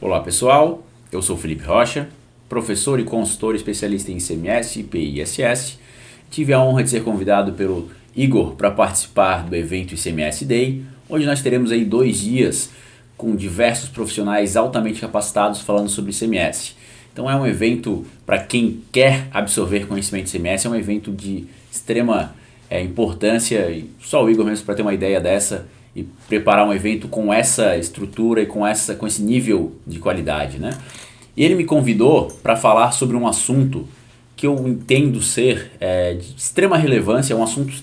Olá pessoal, eu sou Felipe Rocha, professor e consultor especialista em ICMS, IPI e ISS. Tive a honra de ser convidado pelo Igor para participar do evento ICMS Day, onde nós teremos aí 2 dias com diversos profissionais altamente capacitados falando sobre ICMS. Então é um evento para quem quer absorver conhecimento de ICMS, é um evento de extrema importância, e só o Igor mesmo para ter uma ideia dessa e preparar um evento com essa estrutura e com esse nível de qualidade, né? E ele me convidou para falar sobre um assunto que eu entendo ser de extrema relevância, é um assunto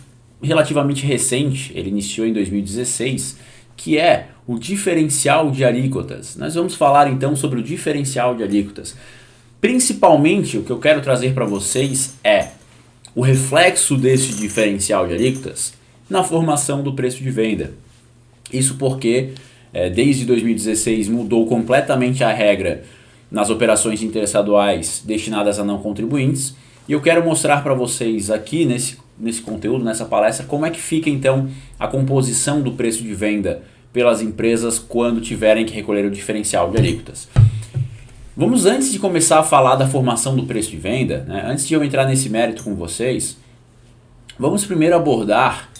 relativamente recente, ele iniciou em 2016, que é o diferencial de alíquotas. Nós vamos falar então sobre o diferencial de alíquotas. Principalmente o que eu quero trazer para vocês é o reflexo desse diferencial de alíquotas na formação do preço de venda. Isso porque desde 2016 mudou completamente a regra nas operações interestaduais destinadas a não contribuintes, e eu quero mostrar para vocês aqui nesse conteúdo, nessa palestra, como é que fica então a composição do preço de venda pelas empresas quando tiverem que recolher o diferencial de alíquotas. Vamos, antes de começar a falar da formação do preço de venda, né, antes de eu entrar nesse mérito com vocês, vamos primeiro abordar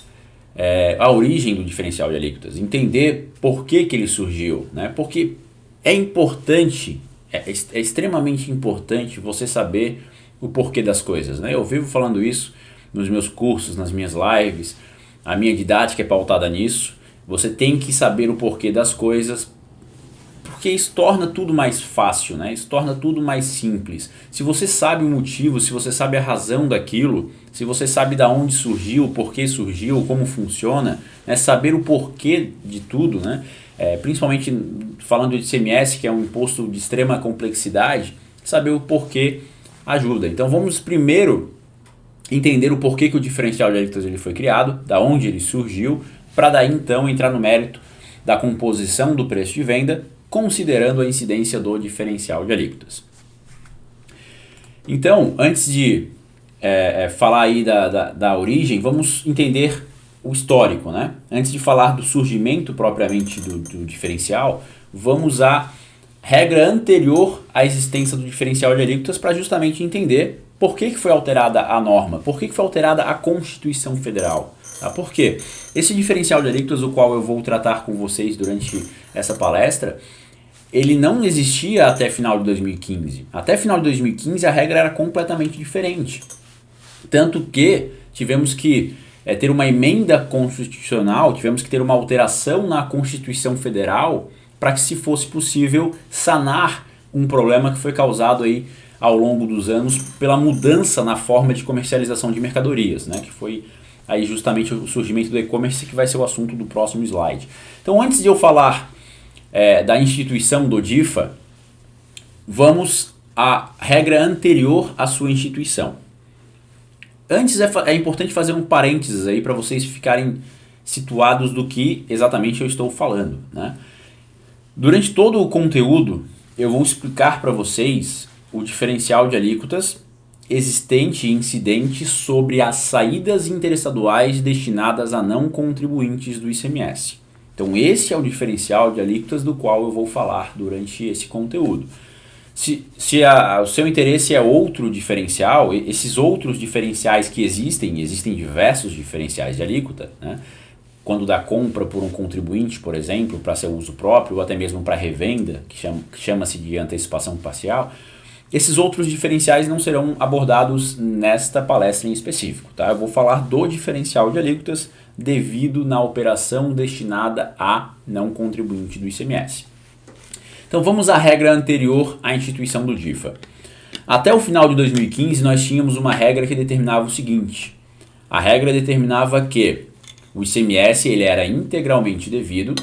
a origem do diferencial de alíquotas, entender por que ele surgiu, né? Porque é importante, é extremamente importante você saber o porquê das coisas, né? Eu vivo falando isso nos meus cursos, nas minhas lives, a minha didática é pautada nisso. Você tem que saber o porquê das coisas, porque isso torna tudo mais fácil, né? Isso torna tudo mais simples. Se você sabe o motivo, se você sabe a razão daquilo, se você sabe de onde surgiu, por que surgiu, como funciona, né? Saber o porquê de tudo, né? Principalmente falando de ICMS, que é um imposto de extrema complexidade, saber o porquê ajuda. Então vamos primeiro entender o porquê que o diferencial de alíquotas ele foi criado, da onde ele surgiu, para daí então entrar no mérito da composição do preço de venda, considerando a incidência do diferencial de alíquotas. Então, antes de falar aí da origem, vamos entender o histórico, né? Antes de falar do surgimento propriamente do diferencial, vamos à regra anterior à existência do diferencial de alíquotas para justamente entender por que foi alterada a norma, por que foi alterada a Constituição Federal. Tá? Por quê? Esse diferencial de alíquotas, o qual eu vou tratar com vocês durante essa palestra, ele não existia até final de 2015. Até final de 2015 a regra era completamente diferente. Tanto que tivemos que ter uma emenda constitucional, tivemos que ter uma alteração na Constituição Federal para que se fosse possível sanar um problema que foi causado aí ao longo dos anos pela mudança na forma de comercialização de mercadorias, né? Que foi aí justamente o surgimento do e-commerce, que vai ser o assunto do próximo slide. Então, antes de eu falar da instituição do DIFA, vamos à regra anterior à sua instituição. Antes é importante fazer um parênteses aí para vocês ficarem situados do que exatamente eu estou falando, né? Durante todo o conteúdo eu vou explicar para vocês o diferencial de alíquotas existente e incidente sobre as saídas interestaduais destinadas a não contribuintes do ICMS. Então esse é o diferencial de alíquotas do qual eu vou falar durante esse conteúdo. Se o seu interesse é outro diferencial, esses outros diferenciais que existem diversos diferenciais de alíquota, né? Quando dá compra por um contribuinte, por exemplo, para seu uso próprio, ou até mesmo para revenda, que chama-se de antecipação parcial, esses outros diferenciais não serão abordados nesta palestra em específico. Tá? Eu vou falar do diferencial de alíquotas devido na operação destinada a não contribuinte do ICMS. Então vamos à regra anterior à instituição do DIFA. Até o final de 2015 nós tínhamos uma regra que determinava o seguinte. A regra determinava que o ICMS ele era integralmente devido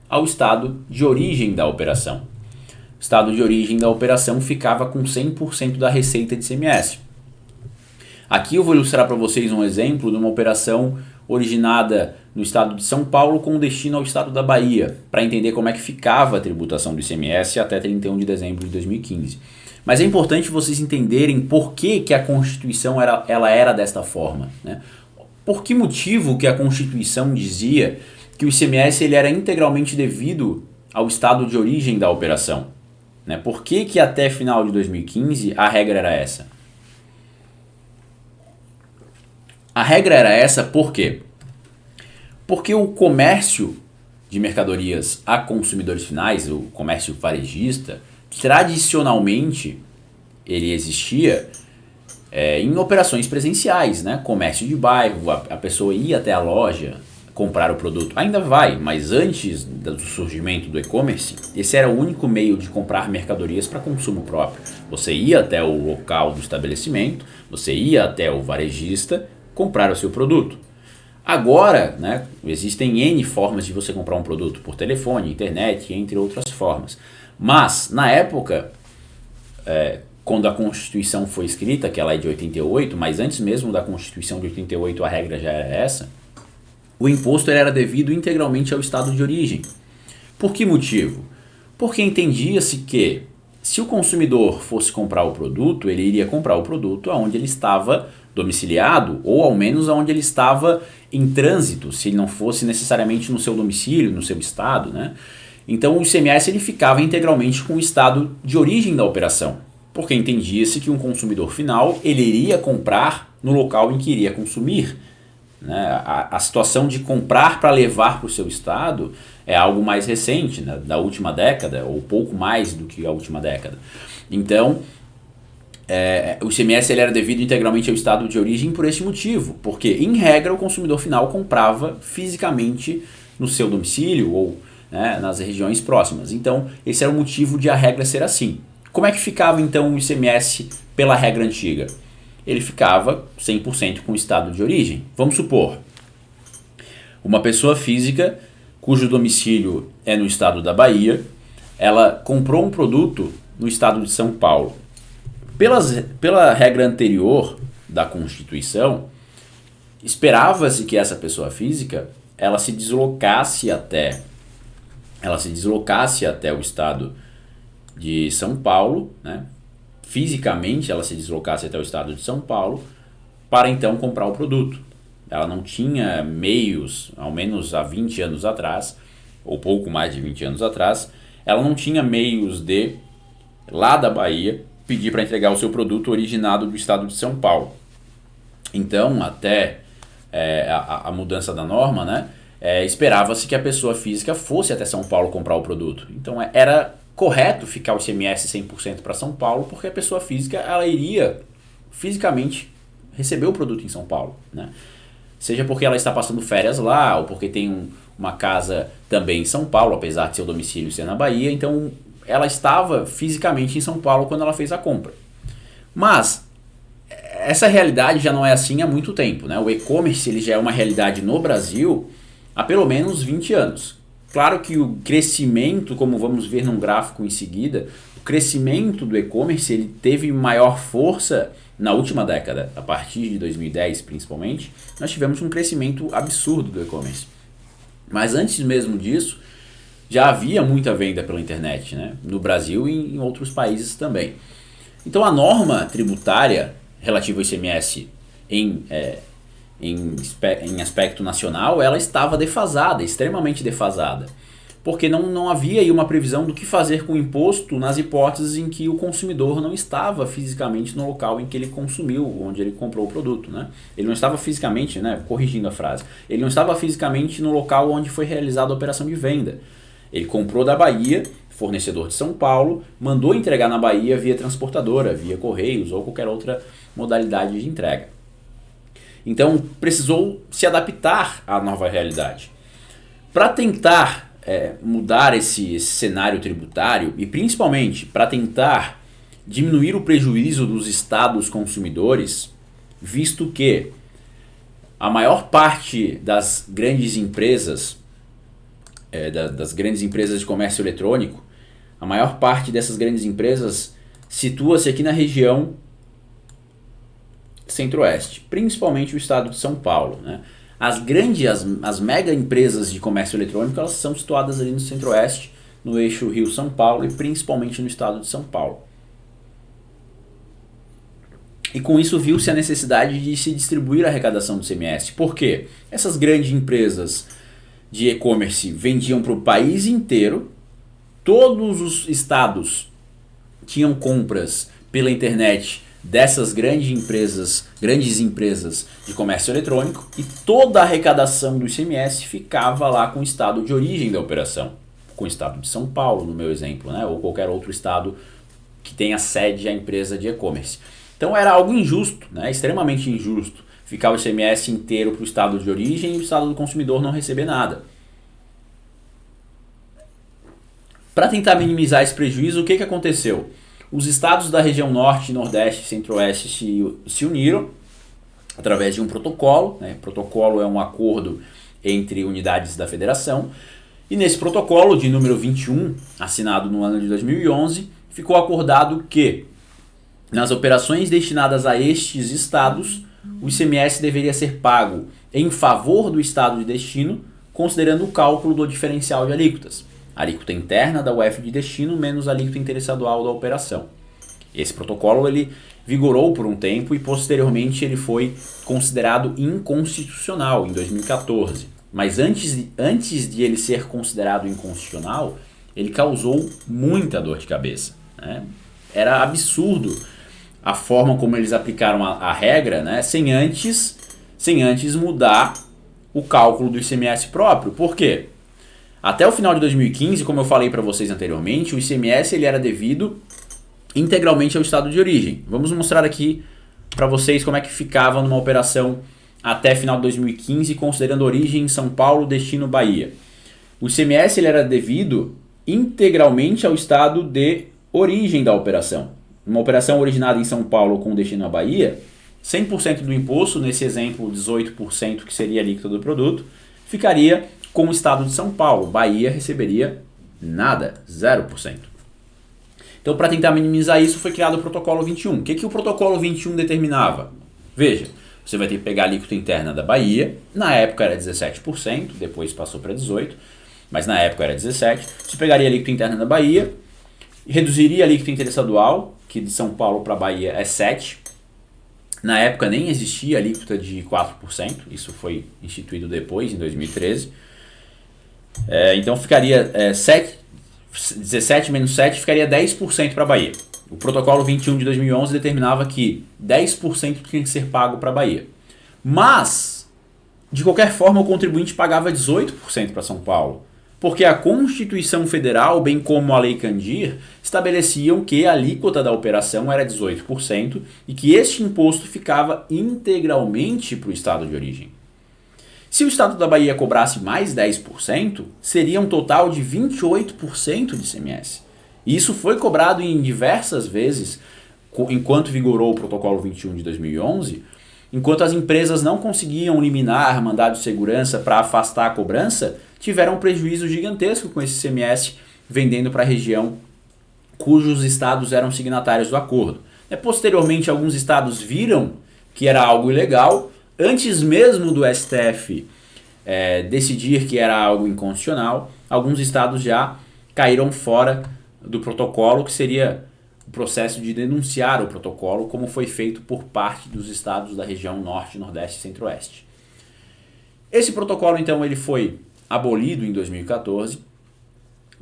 ao estado de origem da operação. O estado de origem da operação ficava com 100% da receita de ICMS. Aqui eu vou ilustrar para vocês um exemplo de uma operação originada no estado de São Paulo com destino ao estado da Bahia, para entender como é que ficava a tributação do ICMS até 31 de dezembro de 2015. Mas é importante vocês entenderem por que a Constituição ela era desta forma, né? Por que motivo que a Constituição dizia que o ICMS ele era integralmente devido ao estado de origem da operação? Né? Por que até final de 2015 a regra era essa? A regra era essa por quê? Porque o comércio de mercadorias a consumidores finais, o comércio varejista, tradicionalmente ele existia em operações presenciais, né? Comércio de bairro, a pessoa ia até a loja comprar o produto. Ainda vai, mas antes do surgimento do e-commerce, esse era o único meio de comprar mercadorias para consumo próprio. Você ia até o local do estabelecimento, você ia até o varejista comprar o seu produto. Agora, né, existem N formas de você comprar um produto, por telefone, internet, entre outras formas. Mas, na época, quando a Constituição foi escrita, que ela é de 88, mas antes mesmo da Constituição de 88 a regra já era essa, o imposto era devido integralmente ao estado de origem. Por que motivo? Porque entendia-se que se o consumidor fosse comprar o produto, ele iria comprar o produto onde ele estava domiciliado ou ao menos onde ele estava em trânsito, se ele não fosse necessariamente no seu domicílio, no seu estado, né? Então o ICMS ele ficava integralmente com o estado de origem da operação, porque entendia-se que um consumidor final ele iria comprar no local em que iria consumir. Né? A situação de comprar para levar para o seu estado é algo mais recente, né? Da última década, ou pouco mais do que a última década. Então, o ICMS ele era devido integralmente ao estado de origem por esse motivo, porque, em regra, o consumidor final comprava fisicamente no seu domicílio ou, né, nas regiões próximas. Então, esse era o motivo de a regra ser assim. Como é que ficava, então, o ICMS pela regra antiga? Ele ficava 100% com o estado de origem. Vamos supor, uma pessoa física cujo domicílio é no estado da Bahia, ela comprou um produto no estado de São Paulo. Pela regra anterior da Constituição, esperava-se que essa pessoa física ela se deslocasse até o estado de São Paulo, né? Fisicamente ela se deslocasse até o estado de São Paulo para então comprar o produto. Ela não tinha meios, ao menos há 20 anos atrás, ou pouco mais de 20 anos atrás, ela não tinha meios de, lá da Bahia, pedir para entregar o seu produto originado do estado de São Paulo. Então, até a mudança da norma, né, esperava-se que a pessoa física fosse até São Paulo comprar o produto. Então, era correto ficar o ICMS 100% para São Paulo, porque a pessoa física ela iria fisicamente receber o produto em São Paulo, né? Seja porque ela está passando férias lá, ou porque tem uma casa também em São Paulo, apesar de seu domicílio ser na Bahia, então ela estava fisicamente em São Paulo quando ela fez a compra. Mas essa realidade já não é assim há muito tempo, né? O e-commerce ele já é uma realidade no Brasil há pelo menos 20 anos. Claro que o crescimento, como vamos ver num gráfico em seguida, o crescimento do e-commerce ele teve maior força na última década, a partir de 2010 principalmente, nós tivemos um crescimento absurdo do e-commerce. Mas antes mesmo disso, já havia muita venda pela internet, né? No Brasil e em outros países também. Então a norma tributária relativa ao ICMS em aspecto nacional, ela estava defasada, extremamente defasada. Porque não havia aí uma previsão do que fazer com o imposto nas hipóteses em que o consumidor não estava fisicamente no local em que ele consumiu, onde ele comprou o produto, né? Ele não estava fisicamente, né, corrigindo a frase, ele não estava fisicamente no local onde foi realizada a operação de venda. Ele comprou da Bahia, fornecedor de São Paulo, mandou entregar na Bahia via transportadora, via correios ou qualquer outra modalidade de entrega. Então precisou se adaptar à nova realidade. Para tentar mudar esse cenário tributário e principalmente para tentar diminuir o prejuízo dos estados consumidores, visto que a maior parte das grandes empresas, das grandes empresas de comércio eletrônico, a maior parte dessas grandes empresas situa-se aqui na região centro-oeste, principalmente o estado de São Paulo, né? As mega empresas de comércio eletrônico, elas são situadas ali no centro-oeste, no eixo Rio-São Paulo e principalmente no estado de São Paulo. E com isso viu-se a necessidade de se distribuir a arrecadação do ICMS. Por quê? Essas grandes empresas de e-commerce vendiam para o país inteiro, todos os estados tinham compras pela internet dessas grandes empresas de comércio eletrônico, e toda a arrecadação do ICMS ficava lá com o estado de origem da operação, com o estado de São Paulo, no meu exemplo, né? Ou qualquer outro estado que tenha sede a empresa de e-commerce. Então era algo injusto, né? Extremamente injusto, ficar o ICMS inteiro para o estado de origem e o estado do consumidor não receber nada. Para tentar minimizar esse prejuízo, o que aconteceu? Os estados da região norte, nordeste e centro-oeste se uniram através de um protocolo, né? Protocolo é um acordo entre unidades da federação, e nesse protocolo de número 21, assinado no ano de 2011, ficou acordado que nas operações destinadas a estes estados, o ICMS deveria ser pago em favor do estado de destino, considerando o cálculo do diferencial de alíquotas. A alíquota interna da UF de destino menos a alíquota interestadual da operação. Esse protocolo ele vigorou por um tempo e posteriormente ele foi considerado inconstitucional em 2014. Mas antes de ele ser considerado inconstitucional, ele causou muita dor de cabeça, né? Era absurdo a forma como eles aplicaram a regra, né? sem antes mudar o cálculo do ICMS próprio. Por quê? Até o final de 2015, como eu falei para vocês anteriormente, o ICMS ele era devido integralmente ao estado de origem. Vamos mostrar aqui para vocês como é que ficava numa operação até final de 2015, considerando origem em São Paulo, destino Bahia. O ICMS ele era devido integralmente ao estado de origem da operação. Uma operação originada em São Paulo com destino à Bahia, 100% do imposto, nesse exemplo 18% que seria a alíquota do produto, ficaria com o estado de São Paulo. Bahia receberia nada, 0%. Então, para tentar minimizar isso, foi criado o protocolo 21. O que o protocolo 21 determinava? Veja, você vai ter que pegar a alíquota interna da Bahia, na época era 17%, depois passou para 18%, mas na época era 17%. Você pegaria a alíquota interna da Bahia, reduziria a alíquota interestadual, que de São Paulo para Bahia é 7%. Na época nem existia a alíquota de 4%, isso foi instituído depois, em 2013. Então ficaria 17 menos 7 ficaria 10% para a Bahia. O protocolo 21 de 2011 determinava que 10% tinha que ser pago para a Bahia. Mas, de qualquer forma, o contribuinte pagava 18% para São Paulo, porque a Constituição Federal, bem como a Lei Candir, estabeleciam que a alíquota da operação era 18% e que este imposto ficava integralmente para o estado de origem. Se o estado da Bahia cobrasse mais 10%, seria um total de 28% de ICMS. E isso foi cobrado em diversas vezes, enquanto vigorou o protocolo 21 de 2011, enquanto as empresas não conseguiam liminar mandado de segurança para afastar a cobrança, tiveram um prejuízo gigantesco com esse ICMS vendendo para a região cujos estados eram signatários do acordo. Posteriormente, alguns estados viram que era algo ilegal, antes mesmo do STF decidir que era algo inconstitucional, alguns estados já caíram fora do protocolo, que seria o processo de denunciar o protocolo, como foi feito por parte dos estados da região Norte, Nordeste e Centro-Oeste. Esse protocolo, então, ele foi abolido em 2014,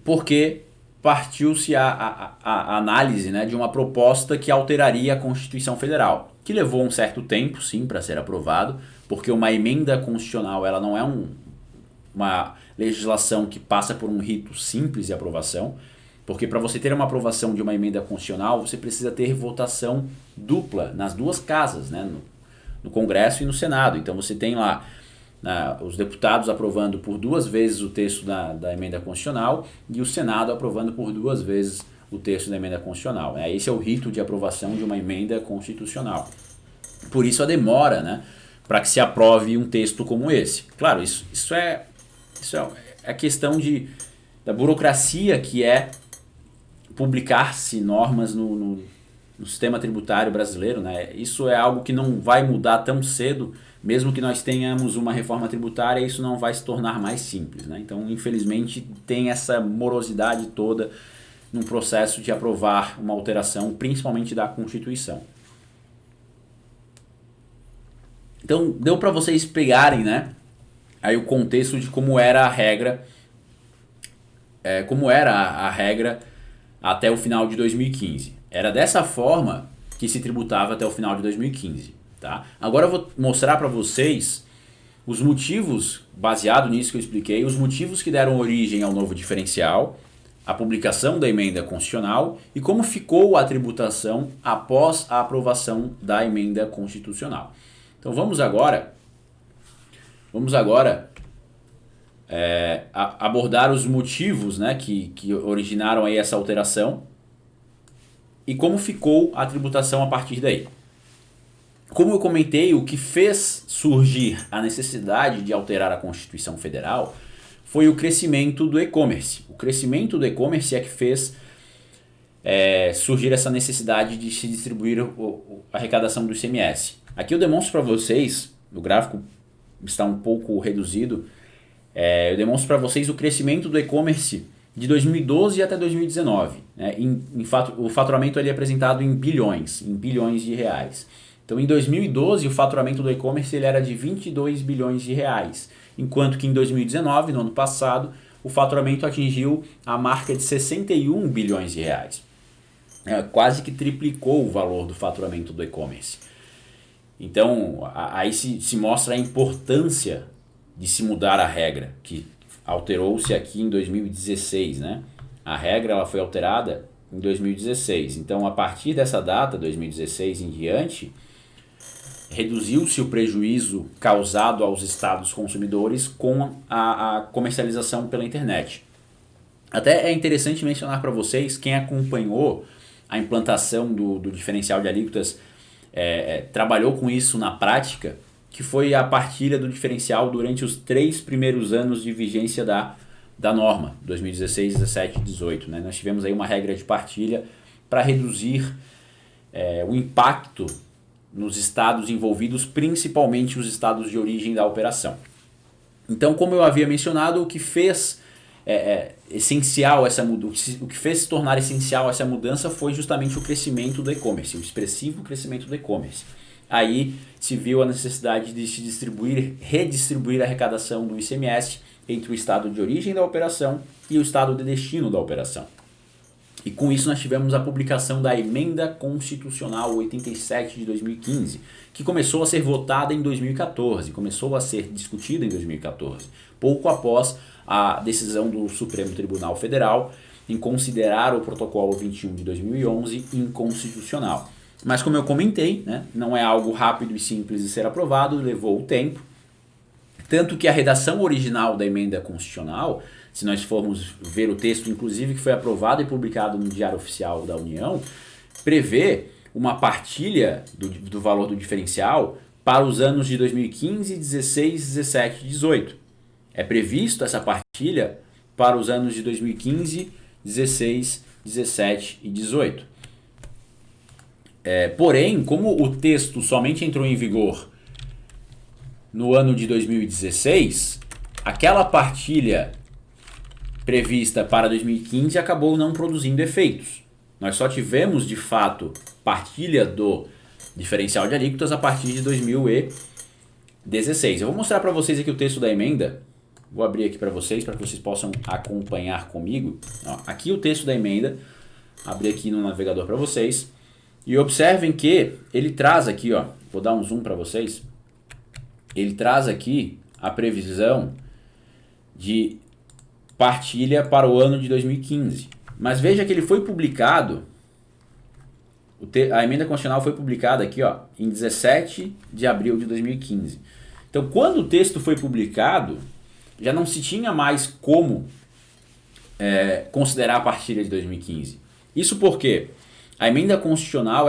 porque partiu-se a análise, né, de uma proposta que alteraria a Constituição Federal, que levou um certo tempo, sim, para ser aprovado, porque uma emenda constitucional ela não é uma legislação que passa por um rito simples de aprovação, porque para você ter uma aprovação de uma emenda constitucional, você precisa ter votação dupla nas duas casas, né, no Congresso e no Senado. Então você tem lá os deputados aprovando por 2 vezes o texto da emenda constitucional e o Senado aprovando por 2 vezes o texto da emenda constitucional. Esse é o rito de aprovação de uma emenda constitucional. Por isso a demora, né, para que se aprove um texto como esse. Claro, isso é questão da burocracia que é publicar-se normas no sistema tributário brasileiro, né? Isso é algo que não vai mudar tão cedo, mesmo que nós tenhamos uma reforma tributária, isso não vai se tornar mais simples, né? Então, infelizmente, tem essa morosidade toda no processo de aprovar uma alteração, principalmente da Constituição. Então, deu para vocês pegarem, né, aí o contexto de como era a regra, até o final de 2015. Era dessa forma que se tributava até o final de 2015. Tá? Agora eu vou mostrar para vocês os motivos, baseado nisso que eu expliquei, os motivos que deram origem ao novo diferencial, a publicação da emenda constitucional e como ficou a tributação após a aprovação da emenda constitucional. Então vamos agora abordar os motivos, né, que originaram aí essa alteração e como ficou a tributação a partir daí. Como eu comentei, o que fez surgir a necessidade de alterar a Constituição Federal foi o crescimento do e-commerce. O crescimento do e-commerce é que fez surgir essa necessidade de se distribuir a arrecadação do ICMS. Aqui eu demonstro para vocês, o gráfico está um pouco reduzido, eu demonstro para vocês o crescimento do e-commerce de 2012 até 2019. Né? O faturamento ele é apresentado em bilhões de reais. Então, em 2012, o faturamento do e-commerce ele era de 22 bilhões de reais, enquanto que em 2019, no ano passado, o faturamento atingiu a marca de 61 bilhões de reais. Quase que triplicou o valor do faturamento do e-commerce. Então, aí se mostra a importância de se mudar a regra, que alterou-se aqui em 2016. Né? A regra ela foi alterada em 2016. Então, a partir dessa data, 2016 em diante, reduziu-se o prejuízo causado aos estados consumidores com a comercialização pela internet. Até é interessante mencionar para vocês, quem acompanhou a implantação do diferencial de alíquotas, trabalhou com isso na prática, que foi a partilha do diferencial durante os 3 primeiros anos de vigência da norma, 2016, 17 e 18. Né? Nós tivemos aí uma regra de partilha para reduzir o impacto nos estados envolvidos, principalmente os estados de origem da operação. Então, como eu havia mencionado, o que fez essencial essa mudança, o que fez se tornar essencial essa mudança foi justamente o crescimento do e-commerce, o expressivo crescimento do e-commerce. Aí se viu a necessidade de se redistribuir a arrecadação do ICMS entre o estado de origem da operação e o estado de destino da operação. E com isso nós tivemos a publicação da Emenda Constitucional 87 de 2015, que começou a ser votada em 2014, começou a ser discutida em 2014, pouco após a decisão do Supremo Tribunal Federal em considerar o Protocolo 21 de 2011 inconstitucional. Mas como eu comentei, né, não é algo rápido e simples de ser aprovado, levou o tempo, tanto que a redação original da Emenda Constitucional, se nós formos ver o texto, inclusive, que foi aprovado e publicado no Diário Oficial da União, prevê uma partilha do valor do diferencial para os anos de 2015, 16, 17 e 18. É previsto essa partilha para os anos de 2015, 16, 17 e 18. Porém, como o texto somente entrou em vigor no ano de 2016, aquela partilha prevista para 2015 acabou não produzindo efeitos. Nós só tivemos, de fato, partilha do diferencial de alíquotas a partir de 2016. Eu vou mostrar para vocês aqui o texto da emenda. Vou abrir aqui para vocês possam acompanhar comigo. Aqui o texto da emenda. Abri aqui no navegador para vocês. E observem que ele traz aqui, vou dar um zoom para vocês. Ele traz aqui a previsão de partilha para o ano de 2015. Mas veja que ele foi publicado, a emenda constitucional foi publicada aqui em 17 de abril de 2015. Então, quando o texto foi publicado, já não se tinha mais como considerar a partilha de 2015. Isso porque a emenda constitucional,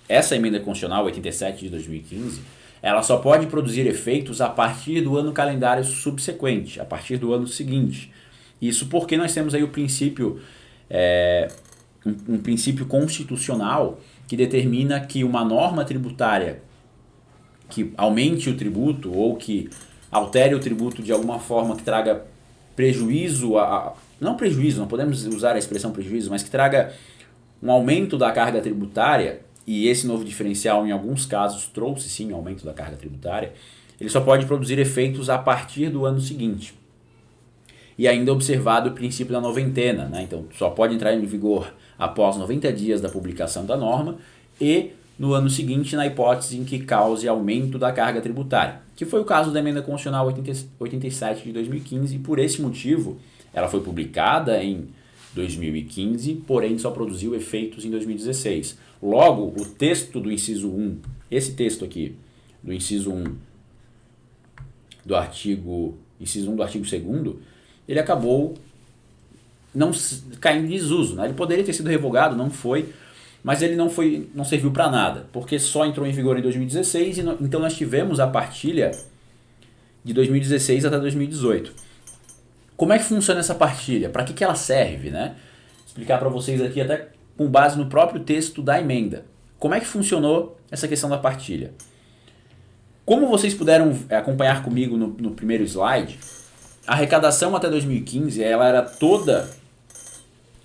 essa emenda constitucional 87 de 2015, ela só pode produzir efeitos a partir do ano calendário subsequente, a partir do ano seguinte. Isso porque nós temos aí o princípio, um princípio constitucional que determina que uma norma tributária que aumente o tributo ou que altere o tributo de alguma forma que traga prejuízo, não podemos usar a expressão prejuízo, mas que traga um aumento da carga tributária, e esse novo diferencial em alguns casos trouxe sim um aumento da carga tributária, ele só pode produzir efeitos a partir do ano seguinte. E ainda observado o princípio da noventena, né? Então só pode entrar em vigor após 90 dias da publicação da norma e no ano seguinte na hipótese em que cause aumento da carga tributária, que foi o caso da Emenda Constitucional 87 de 2015, e por esse motivo ela foi publicada em 2015, porém só produziu efeitos em 2016. Logo, o texto do inciso 1, esse texto aqui, do inciso 1 do artigo 2º, ele acabou caindo em desuso, né? Ele poderia ter sido revogado, não foi, mas ele não serviu para nada, porque só entrou em vigor em 2016, então nós tivemos a partilha de 2016 até 2018. Como é que funciona essa partilha? Para que ela serve, né? Vou explicar para vocês aqui até com base no próprio texto da emenda. Como é que funcionou essa questão da partilha? Como vocês puderam acompanhar comigo no primeiro slide, a arrecadação até 2015 ela era toda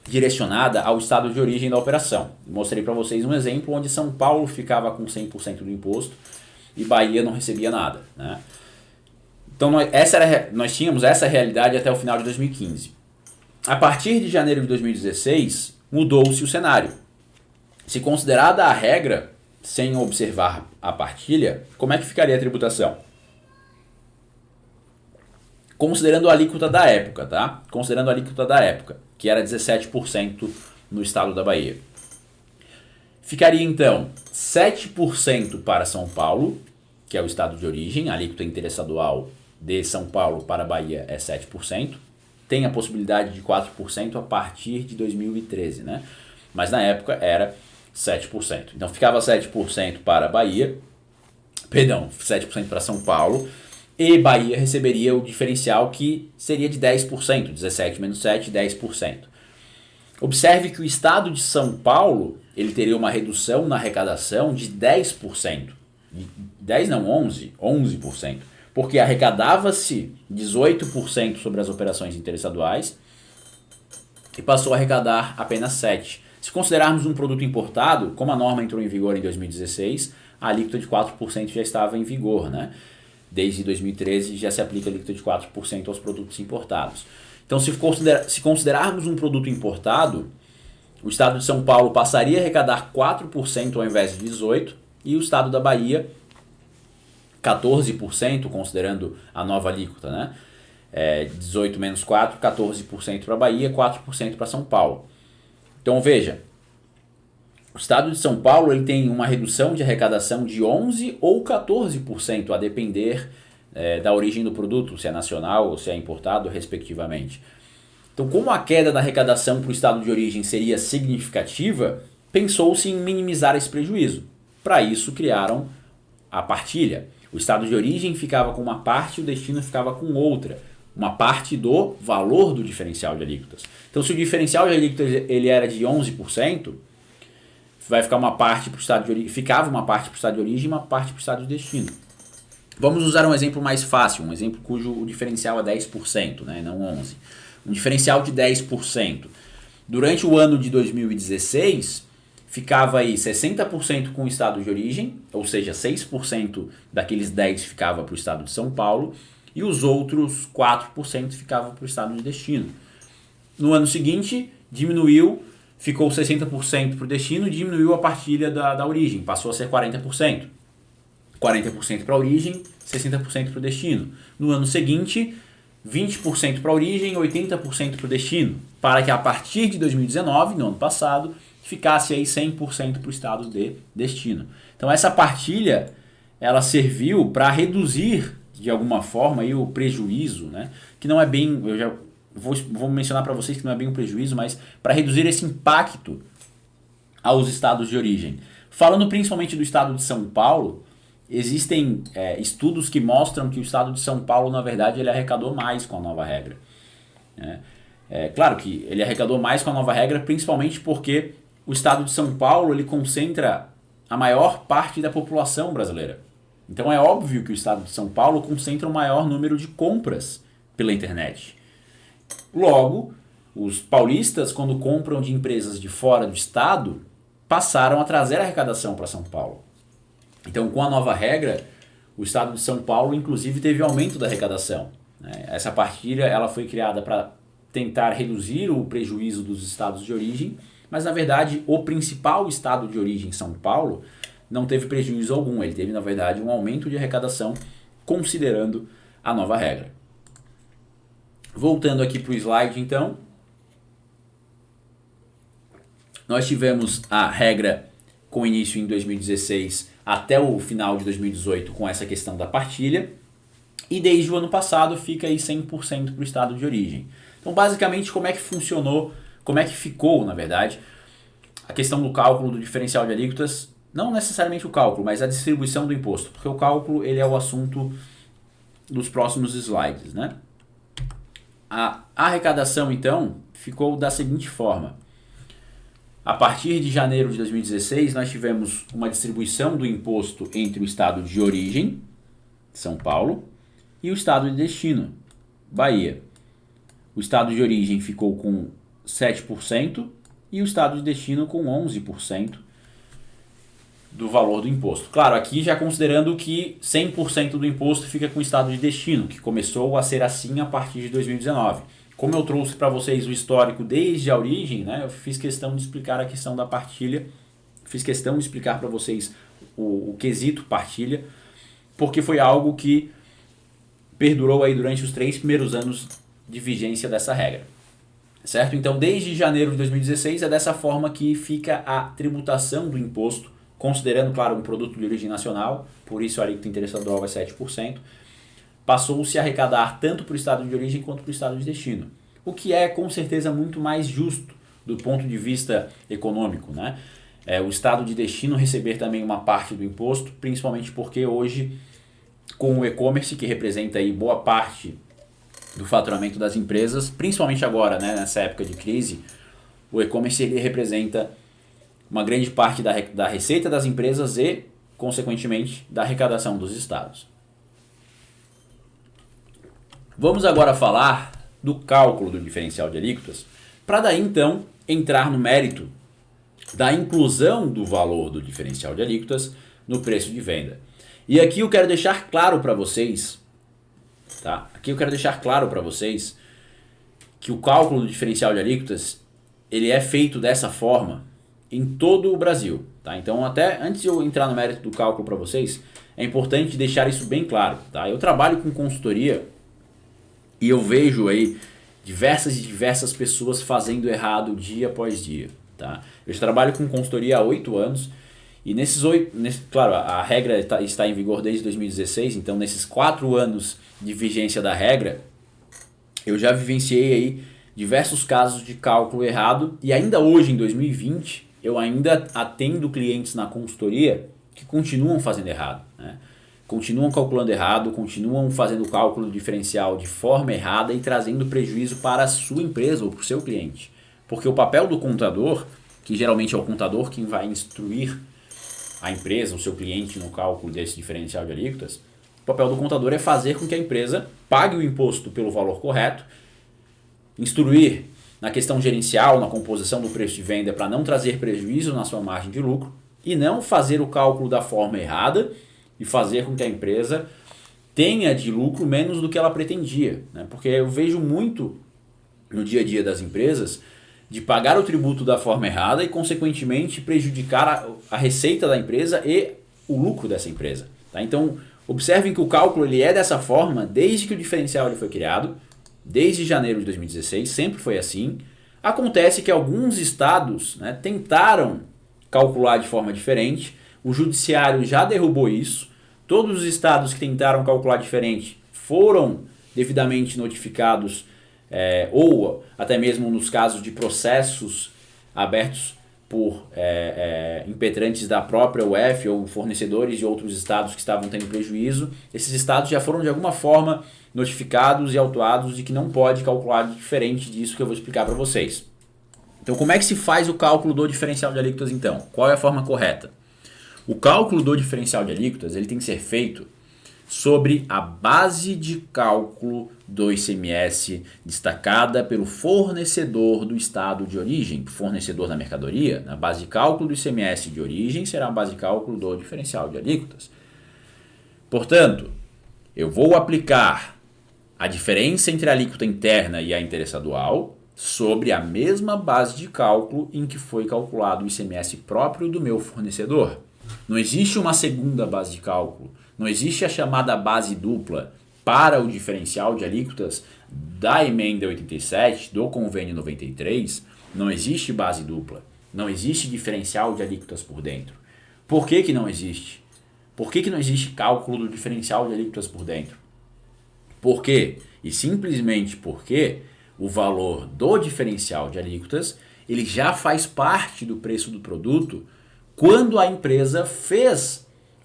direcionada ao estado de origem da operação. Mostrei para vocês um exemplo onde São Paulo ficava com 100% do imposto e Bahia não recebia nada, né? Então nós tínhamos essa realidade até o final de 2015. A partir de janeiro de 2016, mudou-se o cenário. Se considerada a regra, sem observar a partilha, como é que ficaria a tributação? Considerando a alíquota da época, tá? Considerando a alíquota da época, que era 17% no estado da Bahia. Ficaria então 7% para São Paulo, que é o estado de origem, a alíquota interestadual de São Paulo para a Bahia é 7%. Tem a possibilidade de 4% a partir de 2013, né? Mas na época era 7%. Então ficava 7% para a Bahia, 7% para São Paulo, e Bahia receberia o diferencial que seria de 10%, 17 menos 7, 10%. Observe que o estado de São Paulo ele teria uma redução na arrecadação de 10%. 10 não, 11%. Porque arrecadava-se 18% sobre as operações interestaduais e passou a arrecadar apenas 7%. Se considerarmos um produto importado, como a norma entrou em vigor em 2016, a alíquota de 4% já estava em vigor, né? Desde 2013 já se aplica a alíquota de 4% aos produtos importados. Então, se considerarmos um produto importado, o estado de São Paulo passaria a arrecadar 4% ao invés de 18%, e o estado da Bahia 14%, considerando a nova alíquota, né? 18 menos 4, 14% para a Bahia, 4% para São Paulo. Então veja, o estado de São Paulo ele tem uma redução de arrecadação de 11% ou 14%, a depender da origem do produto, se é nacional ou se é importado, respectivamente. Então, como a queda da arrecadação para o estado de origem seria significativa, pensou-se em minimizar esse prejuízo. Para isso, criaram a partilha. O estado de origem ficava com uma parte e o destino ficava com outra. Uma parte do valor do diferencial de alíquotas. Então, se o diferencial de alíquotas ele era de 11%, vai ficar uma parte para o estado de origem, ficava uma parte para o estado de origem e uma parte para o estado de destino. Vamos usar um exemplo mais fácil, um exemplo cujo o diferencial é 10%, né, não 11%. Um diferencial de 10%. Durante o ano de 2016, ficava aí 60% com o estado de origem, ou seja, 6% daqueles 10% ficava para o estado de São Paulo, e os outros 4% ficavam para o estado de destino. No ano seguinte, diminuiu, ficou 60% para o destino, diminuiu a partilha da origem, passou a ser 40%. 40% para a origem, 60% para o destino. No ano seguinte, 20% para a origem, 80% para o destino, para que a partir de 2019, no ano passado, ficasse aí 100% para o estado de destino. Então essa partilha, ela serviu para reduzir de alguma forma aí o prejuízo, né? Que não é bem, eu já vou mencionar para vocês que não é bem um prejuízo, mas para reduzir esse impacto aos estados de origem. Falando principalmente do estado de São Paulo, existem estudos que mostram que o estado de São Paulo, na verdade, ele arrecadou mais com a nova regra. Claro que ele arrecadou mais com a nova regra, principalmente porque o estado de São Paulo ele concentra a maior parte da população brasileira. Então é óbvio que o estado de São Paulo concentra o maior número de compras pela internet. Logo, os paulistas, quando compram de empresas de fora do estado, passaram a trazer a arrecadação para São Paulo. Então, com a nova regra, o estado de São Paulo, inclusive, teve aumento da arrecadação. Essa partilha ela foi criada para tentar reduzir o prejuízo dos estados de origem, mas na verdade o principal estado de origem, São Paulo, não teve prejuízo algum, ele teve na verdade um aumento de arrecadação considerando a nova regra. Voltando aqui para o slide então, nós tivemos a regra com início em 2016 até o final de 2018 com essa questão da partilha, e desde o ano passado fica aí 100% para o estado de origem. Então basicamente como é que funcionou, como é que ficou na verdade a questão do cálculo do diferencial de alíquotas, não necessariamente o cálculo, mas a distribuição do imposto, porque o cálculo ele é o assunto dos próximos slides, né? A arrecadação então ficou da seguinte forma: a partir de janeiro de 2016 nós tivemos uma distribuição do imposto entre o estado de origem, São Paulo, e o estado de destino, Bahia. O estado de origem ficou com 7% e o estado de destino com 11% do valor do imposto. Claro, aqui já considerando que 100% do imposto fica com o estado de destino, que começou a ser assim a partir de 2019. Como eu trouxe para vocês o histórico desde a origem, né, eu fiz questão de explicar a questão da partilha, fiz questão de explicar para vocês o quesito partilha, porque foi algo que perdurou aí durante os 3 primeiros anos de vigência dessa regra. Certo? Então, desde janeiro de 2016 é dessa forma que fica a tributação do imposto, considerando, claro, um produto de origem nacional, por isso a alíquota interestadual é 7%, passou-se a arrecadar tanto para o estado de origem quanto para o estado de destino, o que é com certeza muito mais justo do ponto de vista econômico, né? O estado de destino receber também uma parte do imposto, principalmente porque hoje, com o e-commerce, que representa aí boa parte do faturamento das empresas, principalmente agora, né, nessa época de crise, o e-commerce ele representa uma grande parte da receita das empresas e, consequentemente, da arrecadação dos estados. Vamos agora falar do cálculo do diferencial de alíquotas, para daí então entrar no mérito da inclusão do valor do diferencial de alíquotas no preço de venda. E aqui eu quero deixar claro para vocês, tá? Aqui eu quero deixar claro para vocês que o cálculo do diferencial de alíquotas ele é feito dessa forma em todo o Brasil, tá? Então, até antes de eu entrar no mérito do cálculo para vocês, é importante deixar isso bem claro, tá? Eu trabalho com consultoria e eu vejo aí diversas pessoas fazendo errado dia após dia, tá? Eu já trabalho com consultoria há 8 anos e claro, a regra está em vigor desde 2016, então nesses 4 anos de vigência da regra, eu já vivenciei aí diversos casos de cálculo errado e ainda hoje, em 2020, eu ainda atendo clientes na consultoria que continuam fazendo errado, né? Continuam calculando errado, continuam fazendo o cálculo diferencial de forma errada e trazendo prejuízo para a sua empresa ou para o seu cliente. Porque o papel do contador, que geralmente é o contador quem vai instruir a empresa, o seu cliente no cálculo desse diferencial de alíquotas, o papel do contador é fazer com que a empresa pague o imposto pelo valor correto, instruir na questão gerencial, na composição do preço de venda para não trazer prejuízo na sua margem de lucro e não fazer o cálculo da forma errada e fazer com que a empresa tenha de lucro menos do que ela pretendia, né? Porque eu vejo muito no dia a dia das empresas de pagar o tributo da forma errada e, consequentemente, prejudicar a receita da empresa e o lucro dessa empresa, tá? Então, observem que o cálculo ele é dessa forma desde que o diferencial ele foi criado, desde janeiro de 2016, sempre foi assim. Acontece que alguns estados, né, tentaram calcular de forma diferente, o judiciário já derrubou isso, todos os estados que tentaram calcular diferente foram devidamente notificados, ou até mesmo nos casos de processos abertos por impetrantes da própria UF ou fornecedores de outros estados que estavam tendo prejuízo, esses estados já foram de alguma forma notificados e autuados de que não pode calcular diferente disso que eu vou explicar para vocês. Então, como é que se faz o cálculo do diferencial de alíquotas então? Qual é a forma correta? O cálculo do diferencial de alíquotas ele tem que ser feito sobre a base de cálculo do ICMS destacada pelo fornecedor do estado de origem, fornecedor da mercadoria. A base de cálculo do ICMS de origem será a base de cálculo do diferencial de alíquotas. Portanto, eu vou aplicar a diferença entre a alíquota interna e a interestadual sobre a mesma base de cálculo em que foi calculado o ICMS próprio do meu fornecedor. Não existe uma segunda base de cálculo, não existe a chamada base dupla para o diferencial de alíquotas da emenda 87, do convênio 93, não existe base dupla, não existe diferencial de alíquotas por dentro. Por que que não existe? Por que que não existe cálculo do diferencial de alíquotas por dentro? Por quê? E simplesmente porque o valor do diferencial de alíquotas ele já faz parte do preço do produto quando a empresa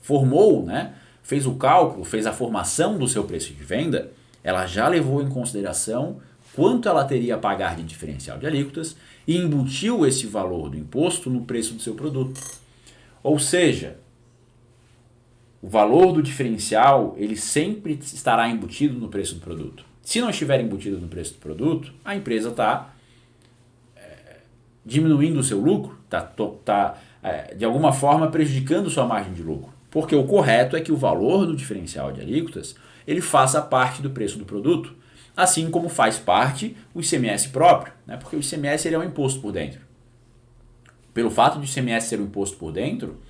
formou, né? Fez o cálculo, fez a formação do seu preço de venda, ela já levou em consideração quanto ela teria a pagar de diferencial de alíquotas e embutiu esse valor do imposto no preço do seu produto. Ou seja, o valor do diferencial ele sempre estará embutido no preço do produto. Se não estiver embutido no preço do produto, a empresa está diminuindo o seu lucro, está de alguma forma prejudicando sua margem de lucro. Porque o correto é que o valor do diferencial de alíquotas ele faça parte do preço do produto, assim como faz parte o ICMS próprio, né? Porque o ICMS ele é um imposto por dentro. Pelo fato de o ICMS ser um imposto por dentro,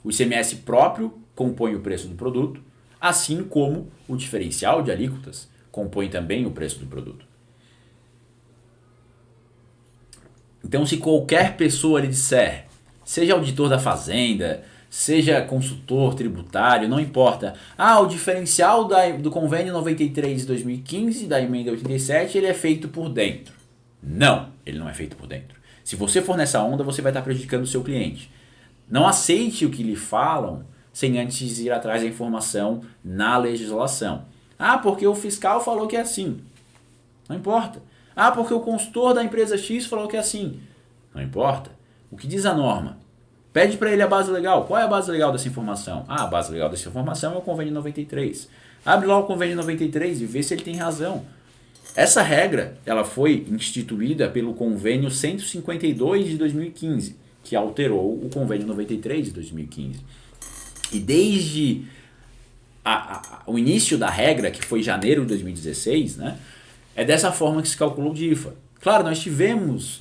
o ICMS próprio compõe o preço do produto, assim como o diferencial de alíquotas compõe também o preço do produto. Então, se qualquer pessoa lhe disser, seja auditor da Fazenda, seja consultor tributário, não importa. O diferencial do convênio 93 de 2015 da emenda 87, ele é feito por dentro. Não, ele não é feito por dentro. Se você for nessa onda, você vai estar prejudicando o seu cliente. Não aceite o que lhe falam sem antes ir atrás da informação na legislação. Porque o fiscal falou que é assim. Não importa. Porque o consultor da empresa X falou que é assim. Não importa. O que diz a norma? Pede para ele a base legal. Qual é a base legal dessa informação? A base legal dessa informação é o convênio 93. Abre lá o convênio 93 e vê se ele tem razão. Essa regra ela foi instituída pelo convênio 152 de 2015, que alterou o convênio 93 de 2015. E desde o início da regra, que foi janeiro de 2016, né, é dessa forma que se calculou o DIFA. Claro, nós tivemos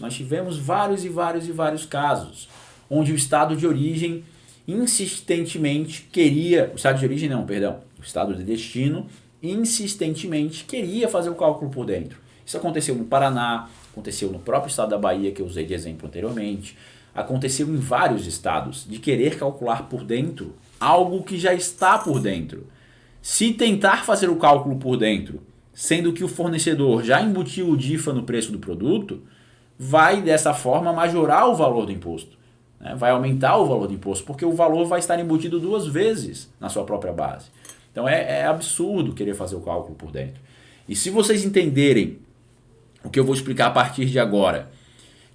vários casos onde o estado de origem insistentemente queria, o estado de origem não, perdão, o estado de destino insistentemente queria fazer o cálculo por dentro. Isso aconteceu no Paraná, aconteceu no próprio estado da Bahia, que eu usei de exemplo anteriormente, aconteceu em vários estados, de querer calcular por dentro algo que já está por dentro. Se tentar fazer o cálculo por dentro, sendo que o fornecedor já embutiu o DIFA no preço do produto, vai dessa forma majorar o valor do imposto. Vai aumentar o valor do imposto, porque o valor vai estar embutido duas vezes na sua própria base. Então é absurdo querer fazer o cálculo por dentro. E se vocês entenderem o que eu vou explicar a partir de agora,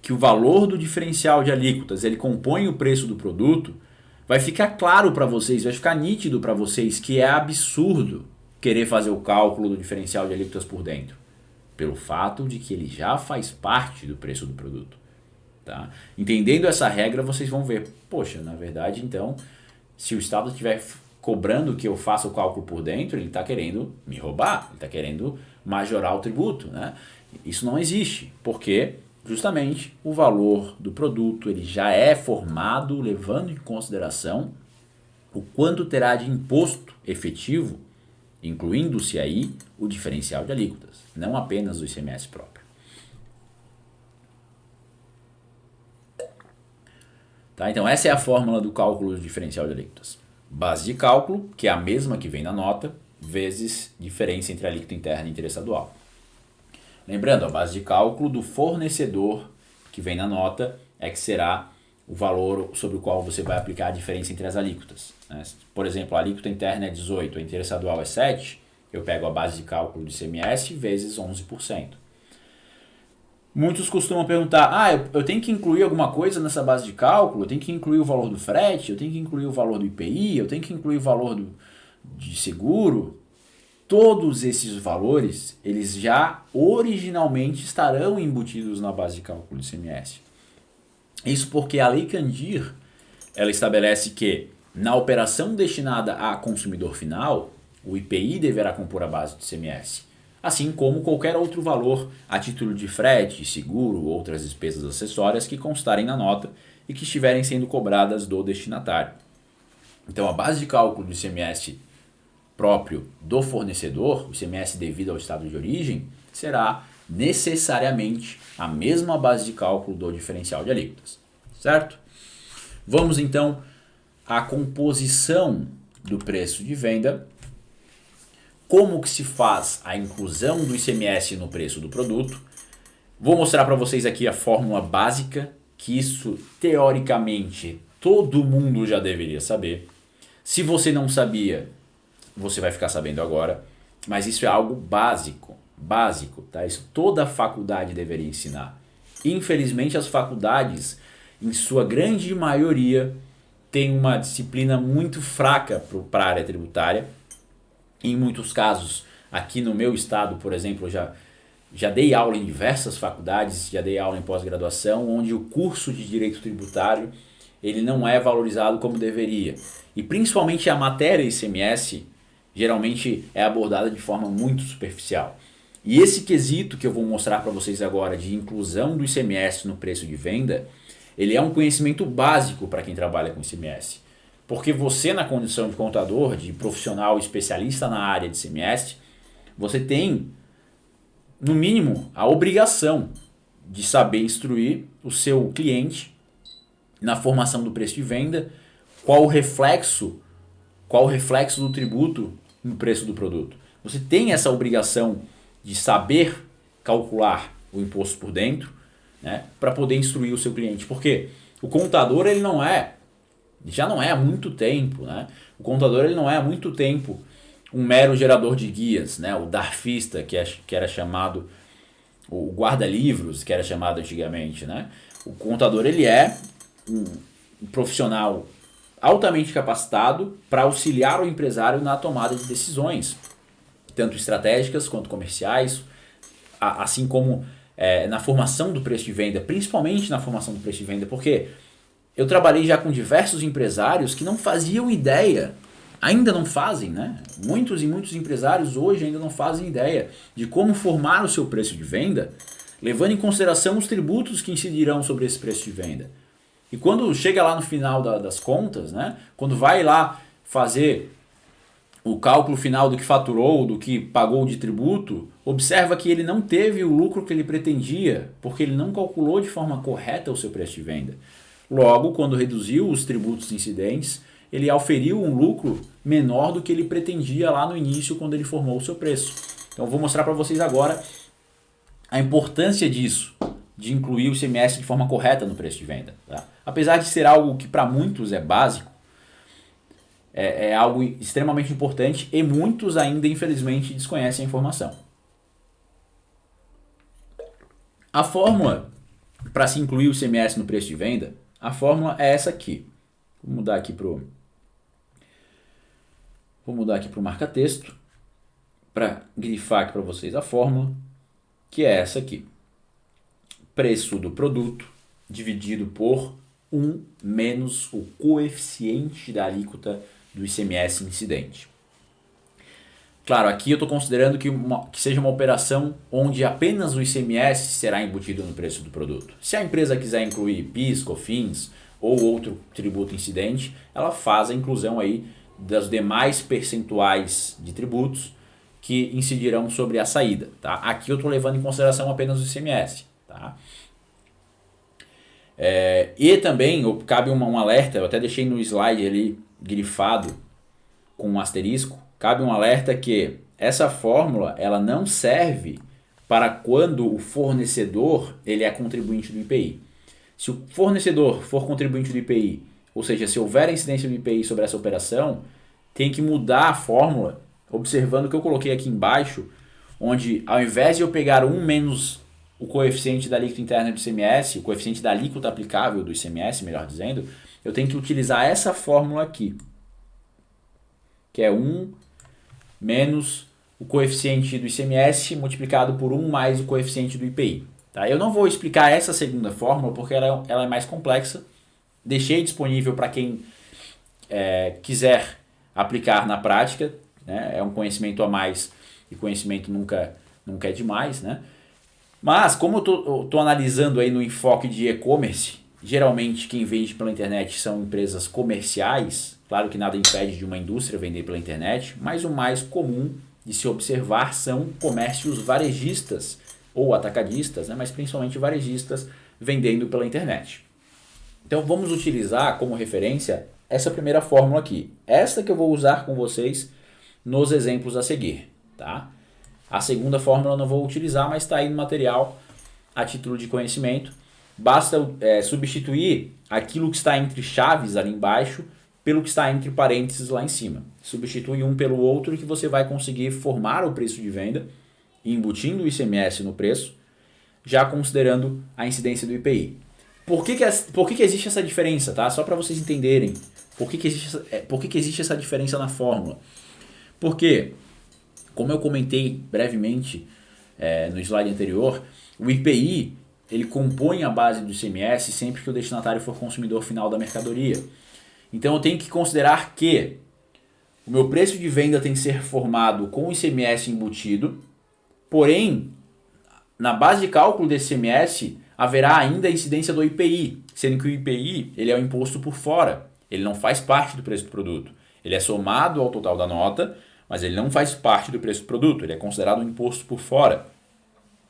que o valor do diferencial de alíquotas ele compõe o preço do produto, vai ficar claro para vocês, vai ficar nítido para vocês que é absurdo querer fazer o cálculo do diferencial de alíquotas por dentro, pelo fato de que ele já faz parte do preço do produto. Tá? Entendendo essa regra, vocês vão ver, poxa, na verdade, então, se o Estado estiver cobrando que eu faça o cálculo por dentro, ele está querendo me roubar, ele está querendo majorar o tributo. Né? Isso não existe, porque justamente o valor do produto ele já é formado levando em consideração o quanto terá de imposto efetivo, incluindo-se aí o diferencial de alíquotas, não apenas o ICMS próprio. Tá? Então essa é a fórmula do cálculo do diferencial de alíquotas. Base de cálculo, que é a mesma que vem na nota, vezes diferença entre alíquota interna e interestadual. Lembrando, a base de cálculo do fornecedor que vem na nota é que será o valor sobre o qual você vai aplicar a diferença entre as alíquotas. Né? Por exemplo, a alíquota interna é 18%, a interestadual é 7%, eu pego a base de cálculo do ICMS vezes 11%. Muitos costumam perguntar, eu tenho que incluir alguma coisa nessa base de cálculo? Eu tenho que incluir o valor do frete? Eu tenho que incluir o valor do IPI? Eu tenho que incluir o valor de seguro? Todos esses valores, eles já originalmente estarão embutidos na base de cálculo do ICMS. Isso porque a Lei Candir, ela estabelece que na operação destinada a consumidor final, o IPI deverá compor a base do ICMS, assim como qualquer outro valor a título de frete, seguro ou outras despesas acessórias que constarem na nota e que estiverem sendo cobradas do destinatário. Então a base de cálculo do ICMS próprio do fornecedor, o ICMS devido ao estado de origem, será necessariamente a mesma base de cálculo do diferencial de alíquotas, certo? Vamos então à composição do preço de venda. Como que se faz a inclusão do ICMS no preço do produto? Vou mostrar para vocês aqui a fórmula básica, que isso teoricamente todo mundo já deveria saber. Se você não sabia, você vai ficar sabendo agora, mas isso é algo básico, tá? Isso toda faculdade deveria ensinar. Infelizmente as faculdades, em sua grande maioria, têm uma disciplina muito fraca para a área tributária. Em muitos casos, aqui no meu estado, por exemplo, eu já dei aula em diversas faculdades, já dei aula em pós-graduação, onde o curso de Direito Tributário ele não é valorizado como deveria. E principalmente a matéria ICMS geralmente é abordada de forma muito superficial. E esse quesito que eu vou mostrar para vocês agora de inclusão do ICMS no preço de venda, ele é um conhecimento básico para quem trabalha com ICMS. Porque você, na condição de contador, de profissional especialista na área de ICMS, você tem, no mínimo, a obrigação de saber instruir o seu cliente na formação do preço de venda, qual o reflexo do tributo no preço do produto. Você tem essa obrigação de saber calcular o imposto por dentro, né, para poder instruir o seu cliente. Porque o contador ele já não é há muito tempo, né? O contador ele não é há muito tempo um mero gerador de guias, né? O darfista que era chamado, o guarda-livros que era chamado antigamente, né? O contador ele é um profissional altamente capacitado para auxiliar o empresário na tomada de decisões, tanto estratégicas quanto comerciais, assim como na formação do preço de venda, principalmente na formação do preço de venda, porque eu trabalhei já com diversos empresários que não faziam ideia, ainda não fazem, né? Muitos e muitos empresários hoje ainda não fazem ideia de como formar o seu preço de venda, levando em consideração os tributos que incidirão sobre esse preço de venda. E quando chega lá no final das contas, né? Quando vai lá fazer o cálculo final do que faturou, do que pagou de tributo, observa que ele não teve o lucro que ele pretendia, porque ele não calculou de forma correta o seu preço de venda. Logo, quando reduziu os tributos incidentes, ele auferiu um lucro menor do que ele pretendia lá no início, quando ele formou o seu preço. Então, eu vou mostrar para vocês agora a importância disso, de incluir o ICMS de forma correta no preço de venda. Tá? Apesar de ser algo que para muitos é básico, é algo extremamente importante e muitos ainda, infelizmente, desconhecem a informação. A fórmula para se incluir o ICMS no preço de venda, a fórmula é essa aqui. Vou mudar aqui para o marca-texto para grifar aqui para vocês a fórmula, que é essa aqui. Preço do produto dividido por 1 menos o coeficiente da alíquota do ICMS incidente. Claro, aqui eu estou considerando que seja uma operação onde apenas o ICMS será embutido no preço do produto. Se a empresa quiser incluir PIS, COFINS ou outro tributo incidente, ela faz a inclusão aí das demais percentuais de tributos que incidirão sobre a saída. Tá? Aqui eu estou levando em consideração apenas o ICMS. Tá? E também cabe um alerta, eu até deixei no slide ali grifado com um asterisco, cabe um alerta que essa fórmula ela não serve para quando o fornecedor ele é contribuinte do IPI. Se o fornecedor for contribuinte do IPI, ou seja, se houver incidência do IPI sobre essa operação, tem que mudar a fórmula, observando o que eu coloquei aqui embaixo, onde ao invés de eu pegar 1 menos o coeficiente da alíquota interna do ICMS, o coeficiente da alíquota aplicável do ICMS, melhor dizendo, eu tenho que utilizar essa fórmula aqui, que é 1 menos o coeficiente do ICMS multiplicado por 1 mais o coeficiente do IPI. Tá? Eu não vou explicar essa segunda fórmula porque ela é mais complexa. Deixei disponível para quem quiser aplicar na prática. Né? É um conhecimento a mais e conhecimento nunca nunca é demais, né? Mas como eu tô analisando aí no enfoque de e-commerce, geralmente quem vende pela internet são empresas comerciais, claro que nada impede de uma indústria vender pela internet, mas o mais comum de se observar são comércios varejistas ou atacadistas, né? Mas principalmente varejistas vendendo pela internet. Então vamos utilizar como referência essa primeira fórmula aqui. Esta que eu vou usar com vocês nos exemplos a seguir, tá? A segunda fórmula eu não vou utilizar, mas está aí no material a título de conhecimento. Basta substituir aquilo que está entre chaves ali embaixo pelo que está entre parênteses lá em cima. Substitui um pelo outro que você vai conseguir formar o preço de venda, embutindo o ICMS no preço, já considerando a incidência do IPI. Por que existe essa diferença? Tá? Só para vocês entenderem por que existe essa diferença na fórmula. Porque, como eu comentei brevemente no slide anterior, o IPI ele compõe a base do ICMS sempre que o destinatário for consumidor final da mercadoria. Então eu tenho que considerar que o meu preço de venda tem que ser formado com o ICMS embutido, porém, na base de cálculo desse ICMS, haverá ainda a incidência do IPI, sendo que o IPI ele é o imposto por fora, ele não faz parte do preço do produto. Ele é somado ao total da nota, mas ele não faz parte do preço do produto, ele é considerado um imposto por fora,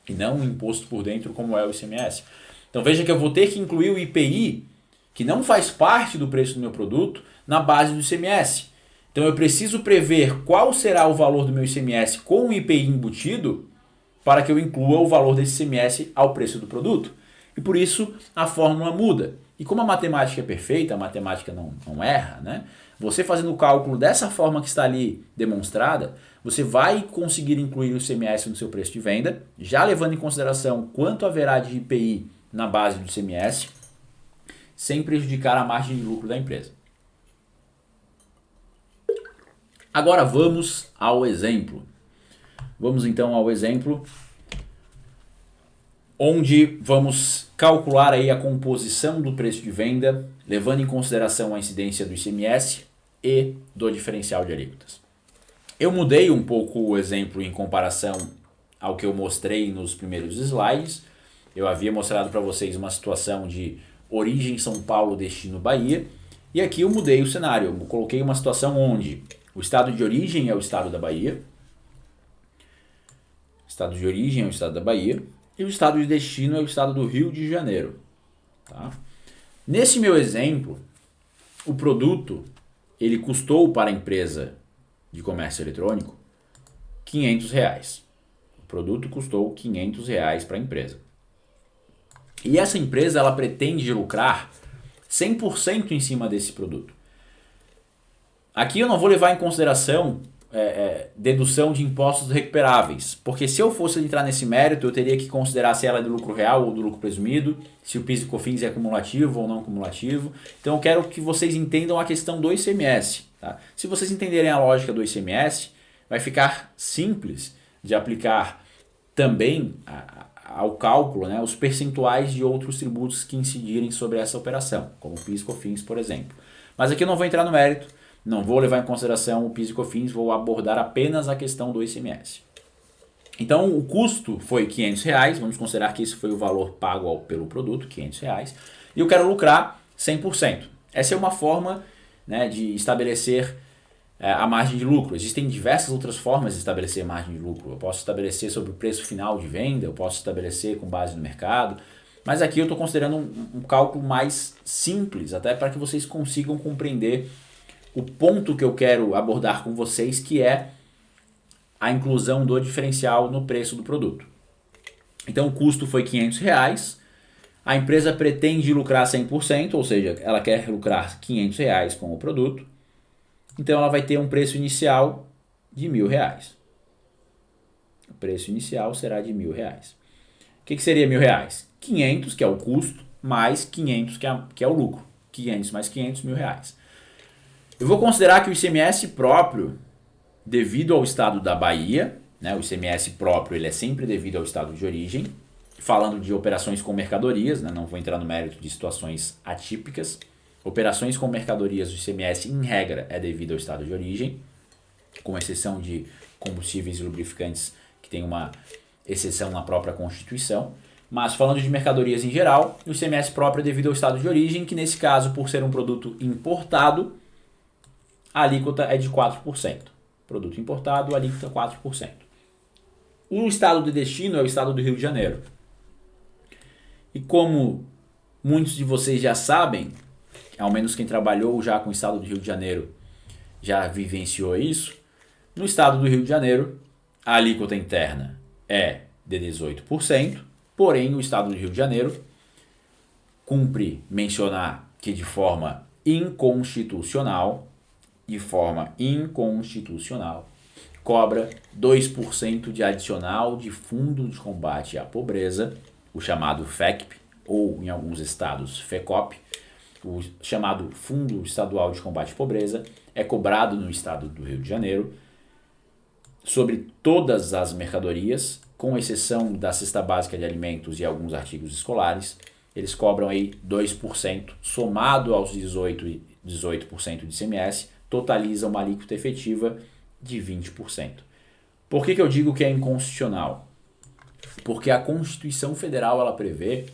e não um imposto por dentro como é o ICMS. Então veja que eu vou ter que incluir o IPI, que não faz parte do preço do meu produto, na base do ICMS. Então eu preciso prever qual será o valor do meu ICMS com o IPI embutido para que eu inclua o valor desse ICMS ao preço do produto. E por isso a fórmula muda. E como a matemática é perfeita, a matemática não erra, né? Você fazendo o cálculo dessa forma que está ali demonstrada, você vai conseguir incluir o ICMS no seu preço de venda, já levando em consideração quanto haverá de IPI na base do ICMS, sem prejudicar a margem de lucro da empresa. Agora vamos ao exemplo. Vamos então ao exemplo onde vamos calcular aí a composição do preço de venda, levando em consideração a incidência do ICMS e do diferencial de alíquotas. Eu mudei um pouco o exemplo em comparação ao que eu mostrei nos primeiros slides. Eu havia mostrado para vocês uma situação de origem São Paulo, destino Bahia, e aqui eu mudei o cenário. Eu coloquei uma situação onde o estado de origem é o estado da Bahia, o estado de origem é o estado da Bahia, e o estado de destino é o estado do Rio de Janeiro. Tá? Nesse meu exemplo, o produto ele custou para a empresa de comércio eletrônico R$500. O produto custou R$500 para a empresa. E essa empresa ela pretende lucrar 100% em cima desse produto. Aqui eu não vou levar em consideração dedução de impostos recuperáveis, porque se eu fosse entrar nesse mérito, eu teria que considerar se ela é do lucro real ou do lucro presumido, se o PIS e COFINS é acumulativo ou não acumulativo. Então eu quero que vocês entendam a questão do ICMS. Tá? Se vocês entenderem a lógica do ICMS, vai ficar simples de aplicar também ao cálculo, né, os percentuais de outros tributos que incidirem sobre essa operação, como o PIS e COFINS, por exemplo. Mas aqui eu não vou entrar no mérito, não vou levar em consideração o PIS e COFINS, vou abordar apenas a questão do ICMS. Então o custo foi R$500, vamos considerar que esse foi o valor pago pelo produto, R$500, e eu quero lucrar 100%. Essa é uma forma, né, de estabelecer a margem de lucro. Existem diversas outras formas de estabelecer margem de lucro. Eu posso estabelecer sobre o preço final de venda, eu posso estabelecer com base no mercado, mas aqui eu estou considerando um cálculo mais simples, até para que vocês consigam compreender o ponto que eu quero abordar com vocês, que é a inclusão do diferencial no preço do produto. Então o custo foi R$500, a empresa pretende lucrar 100%, ou seja, ela quer lucrar R$500 com o produto, então ela vai ter um preço inicial de R$1.000. O preço inicial será de R$1.000. O que seria R$1.000? 500, que é o custo, mais 500, que é o lucro. 500 mais 500, R$1.000. Eu vou considerar que o ICMS próprio, devido ao estado da Bahia, né, o ICMS próprio ele é sempre devido ao estado de origem, falando de operações com mercadorias, né, não vou entrar no mérito de situações atípicas. Operações com mercadorias, o ICMS, em regra, é devido ao estado de origem, com exceção de combustíveis e lubrificantes que tem uma exceção na própria Constituição. Mas falando de mercadorias em geral, o ICMS próprio é devido ao estado de origem, que nesse caso, por ser um produto importado, a alíquota é de 4%. Produto importado, a alíquota 4%. O estado de destino é o estado do Rio de Janeiro. E como muitos de vocês já sabem, ao menos quem trabalhou já com o estado do Rio de Janeiro já vivenciou isso, no estado do Rio de Janeiro, a alíquota interna é de 18%, porém o estado do Rio de Janeiro cumpre mencionar que de forma inconstitucional, cobra 2% de adicional de Fundo de Combate à Pobreza, o chamado FECP, ou em alguns estados FECOP, o chamado Fundo Estadual de Combate à Pobreza, é cobrado no estado do Rio de Janeiro sobre todas as mercadorias, com exceção da cesta básica de alimentos e alguns artigos escolares. Eles cobram aí 2%, somado aos 18% de ICMS, totaliza uma alíquota efetiva de 20%. Por que eu digo que é inconstitucional? Porque a Constituição Federal ela prevê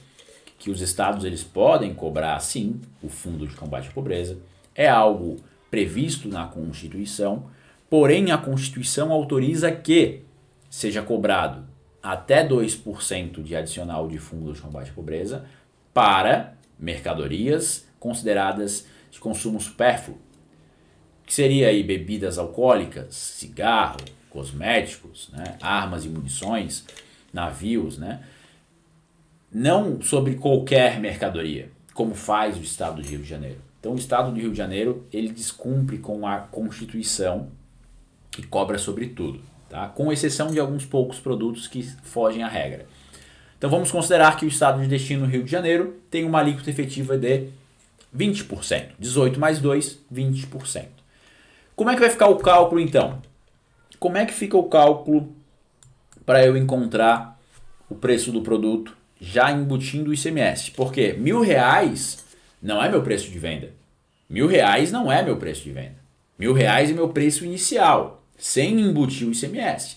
que os estados eles podem cobrar, sim, o Fundo de Combate à Pobreza. É algo previsto na Constituição, porém a Constituição autoriza que seja cobrado até 2% de adicional de Fundo de Combate à Pobreza para mercadorias consideradas de consumo supérfluo, que seria aí bebidas alcoólicas, cigarro, cosméticos, né, armas e munições, navios, né? Não sobre qualquer mercadoria, como faz o estado do Rio de Janeiro. Então o estado do Rio de Janeiro ele descumpre com a Constituição e cobra sobre tudo, tá? Com exceção de alguns poucos produtos que fogem à regra. Então vamos considerar que o estado de destino Rio de Janeiro tem uma alíquota efetiva de 20%. 18 mais 2, 20%. Como é que vai ficar o cálculo então? Como é que fica o cálculo para eu encontrar o preço do produto já embutindo o ICMS? Porque R$1.000 não é meu preço de venda. R$1.000 não é meu preço de venda. R$1.000 é meu preço inicial, sem embutir o ICMS.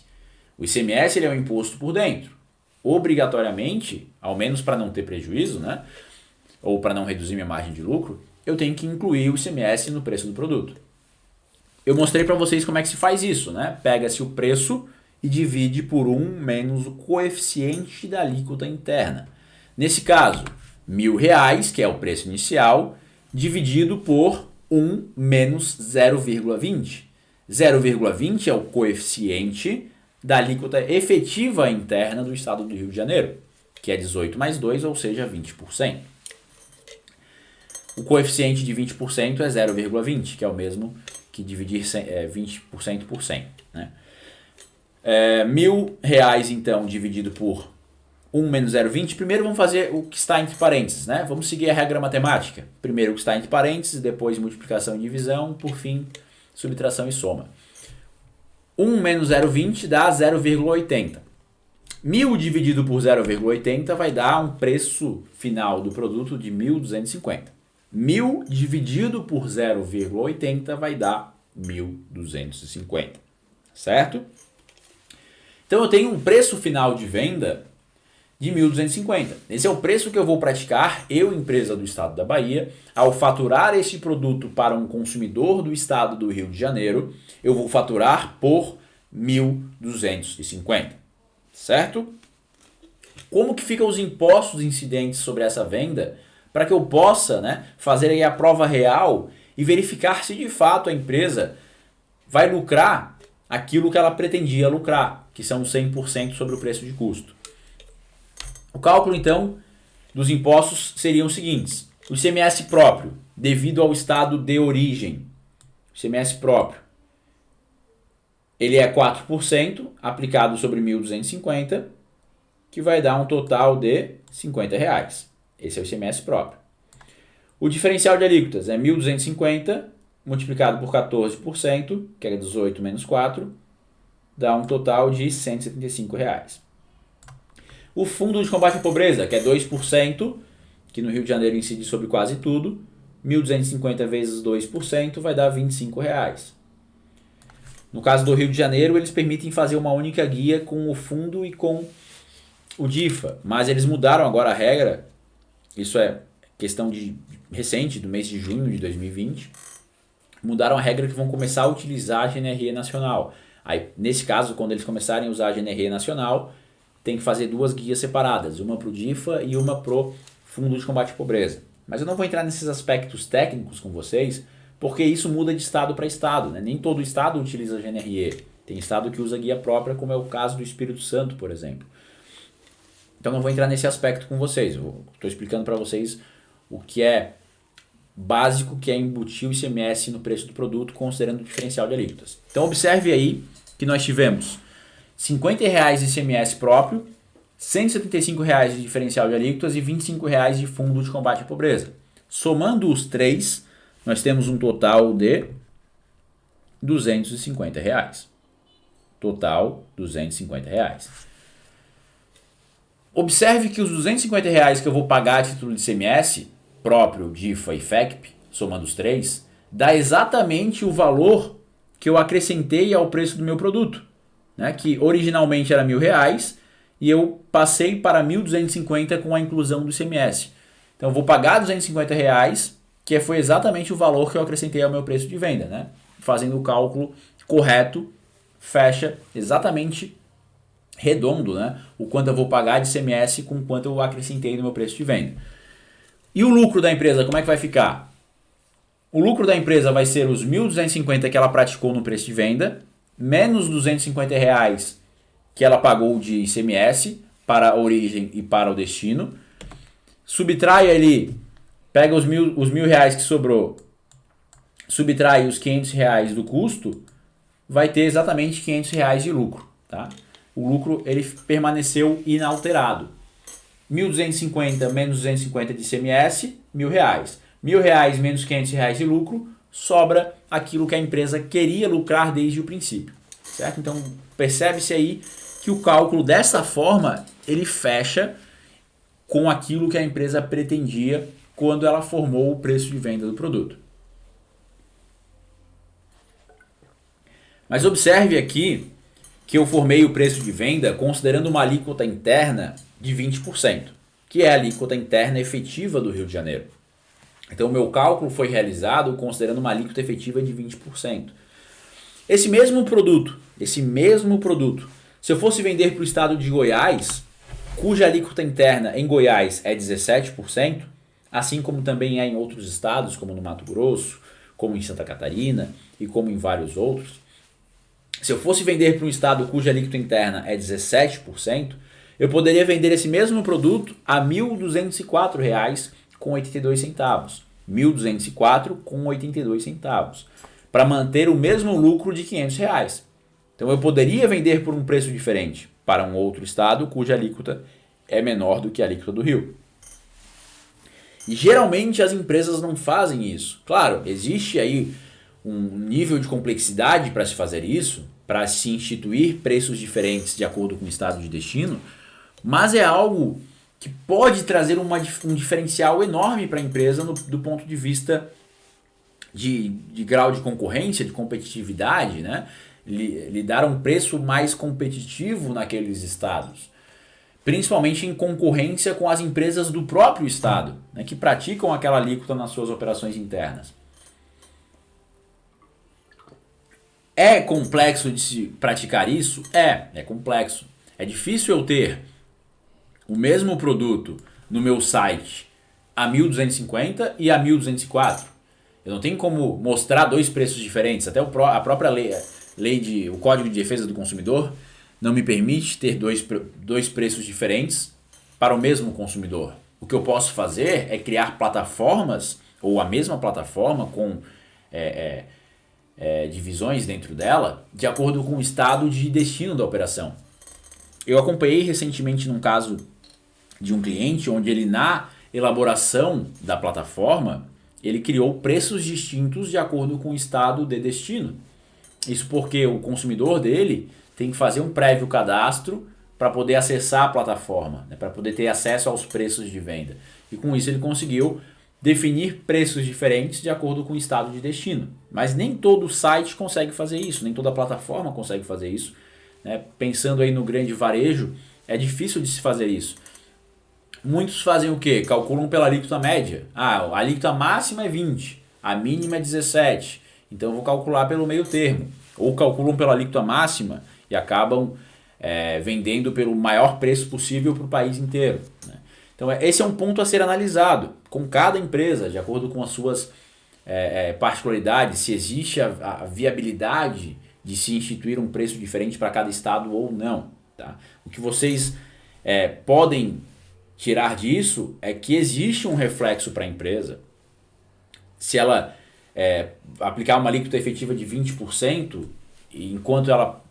O ICMS ele é um imposto por dentro. Obrigatoriamente, ao menos para não ter prejuízo, né? Ou para não reduzir minha margem de lucro, eu tenho que incluir o ICMS no preço do produto. Eu mostrei para vocês como é que se faz isso, né? Pega-se o preço e divide por 1 menos o coeficiente da alíquota interna. Nesse caso, R$1.000, que é o preço inicial, dividido por 1 menos 0,20. 0,20 é o coeficiente da alíquota efetiva interna do estado do Rio de Janeiro, que é 18 mais 2, ou seja, 20%. O coeficiente de 20% é 0,20, que é o mesmo que dividir 20% por 100. Né? R$1.000, então, dividido por 1 menos 0,20. Primeiro vamos fazer o que está entre parênteses. Né? Vamos seguir a regra matemática. Primeiro o que está entre parênteses, depois multiplicação e divisão, por fim, subtração e soma. 1 menos 0,20 dá 0,80. 1.000 dividido por 0,80 vai dar um preço final do produto de 1.250. 1.000 dividido por 0,80 vai dar 1.250. Certo? Então eu tenho um preço final de venda de 1.250. Esse é o preço que eu vou praticar, eu, empresa do estado da Bahia, ao faturar este produto para um consumidor do estado do Rio de Janeiro, eu vou faturar por 1.250. Certo? Como que ficam os impostos incidentes sobre essa venda para que eu possa, né, fazer aí a prova real e verificar se de fato a empresa vai lucrar aquilo que ela pretendia lucrar, que são 100% sobre o preço de custo. O cálculo, então, dos impostos seriam os seguintes. O ICMS próprio, devido ao estado de origem. O ICMS próprio, ele é 4% aplicado sobre 1.250, que vai dar um total de R$50. Esse é o ICMS próprio. O diferencial de alíquotas é 1.250 multiplicado por 14%, que é 18 menos 4, dá um total de R$175. O Fundo de Combate à Pobreza, que é 2%, que no Rio de Janeiro incide sobre quase tudo, 1.250 vezes 2% vai dar R$25. No caso do Rio de Janeiro, eles permitem fazer uma única guia com o fundo e com o DIFA, mas eles mudaram agora a regra, isso é questão recente, do mês de junho de 2020, mudaram a regra que vão começar a utilizar a GNRE nacional. Aí, nesse caso, quando eles começarem a usar a GNRE nacional, tem que fazer 2 guias separadas, uma para o DIFA e uma para o Fundo de Combate à Pobreza. Mas eu não vou entrar nesses aspectos técnicos com vocês, porque isso muda de estado para estado, né? Nem todo estado utiliza a GNRE. Tem estado que usa guia própria, como é o caso do Espírito Santo, por exemplo. Então não vou entrar nesse aspecto com vocês. Estou explicando para vocês o que é básico, que é embutir o ICMS no preço do produto, considerando o diferencial de alíquotas. Então observe aí que nós tivemos R$ 50 de ICMS próprio, R$ 175 de diferencial de alíquotas e R$ 25 de fundo de combate à pobreza. Somando os três, nós temos um total de R$ 250. Total, R$ 250. Observe que os R$ 250 que eu vou pagar a título de ICMS, próprio, DIFA e FECP, somando os três, dá exatamente o valor que eu acrescentei ao preço do meu produto, né? Que originalmente era R$ 1.000 e eu passei para R$ 1.250 com a inclusão do ICMS. Então eu vou pagar R$ 250, que foi exatamente o valor que eu acrescentei ao meu preço de venda, né? Fazendo o cálculo correto, fecha exatamente redondo, né? O quanto eu vou pagar de ICMS com o quanto eu acrescentei no meu preço de venda. E o lucro da empresa, como é que vai ficar? O lucro da empresa vai ser os 1.250 que ela praticou no preço de venda, menos R$ 250 que ela pagou de ICMS para a origem e para o destino. Subtrai ali, pega os mil reais que sobrou, subtrai os R$ 500 do custo, vai ter exatamente R$ 500 de lucro. Tá? O lucro ele permaneceu inalterado. 1.250 menos 250 de ICMS, R$ 1.000. R$ 1.000 menos R$ 500 de lucro, sobra aquilo que a empresa queria lucrar desde o princípio. Certo? Então percebe-se aí que o cálculo dessa forma ele fecha com aquilo que a empresa pretendia quando ela formou o preço de venda do produto. Mas observe aqui que eu formei o preço de venda considerando uma alíquota interna de 20%, que é a alíquota interna efetiva do Rio de Janeiro. Então o meu cálculo foi realizado considerando uma alíquota efetiva de 20%. Esse mesmo produto, se eu fosse vender para o estado de Goiás, cuja alíquota interna em Goiás é 17%, assim como também é em outros estados, como no Mato Grosso, como em Santa Catarina e como em vários outros, se eu fosse vender para um estado cuja alíquota interna é 17%, eu poderia vender esse mesmo produto a R$ 1.204,82. R$ 1.204,82. Para manter o mesmo lucro de R$ 500. Então eu poderia vender por um preço diferente para um outro estado cuja alíquota é menor do que a alíquota do Rio. E geralmente as empresas não fazem isso. Claro, existe aí um nível de complexidade para se fazer isso, para se instituir preços diferentes de acordo com o estado de destino, mas é algo que pode trazer um diferencial enorme para a empresa do ponto de vista de grau de concorrência, de competitividade, né? Lhe dar um preço mais competitivo naqueles estados, principalmente em concorrência com as empresas do próprio estado, né, que praticam aquela alíquota nas suas operações internas. É complexo de se praticar isso? É complexo. É difícil eu ter o mesmo produto no meu site a 1.250 e a 1.204. Eu não tenho como mostrar dois preços diferentes. Até a própria o Código de Defesa do Consumidor não me permite ter dois preços diferentes para o mesmo consumidor. O que eu posso fazer é criar plataformas, ou a mesma plataforma com divisões dentro dela, de acordo com o estado de destino da operação. Eu acompanhei recentemente num caso de um cliente onde ele, na elaboração da plataforma, ele criou preços distintos de acordo com o estado de destino. Isso porque o consumidor dele tem que fazer um prévio cadastro para poder acessar a plataforma, né, para poder ter acesso aos preços de venda. E com isso ele conseguiu definir preços diferentes de acordo com o estado de destino. Mas nem todo site consegue fazer isso, nem toda plataforma consegue fazer isso. Né? Pensando aí no grande varejo, É difícil de se fazer isso. Muitos fazem o quê? Calculam pela alíquota média. Ah, a alíquota máxima é 20, a mínima é 17. Então eu vou calcular pelo meio termo. Ou calculam pela alíquota máxima e acabam vendendo pelo maior preço possível para o país inteiro, né? Então esse é um ponto a ser analisado com cada empresa, de acordo com as suas particularidades, se existe a viabilidade de se instituir um preço diferente para cada estado ou não. Tá? O que vocês podem tirar disso é que existe um reflexo para a empresa. Se ela aplicar uma alíquota efetiva de 20%, enquanto ela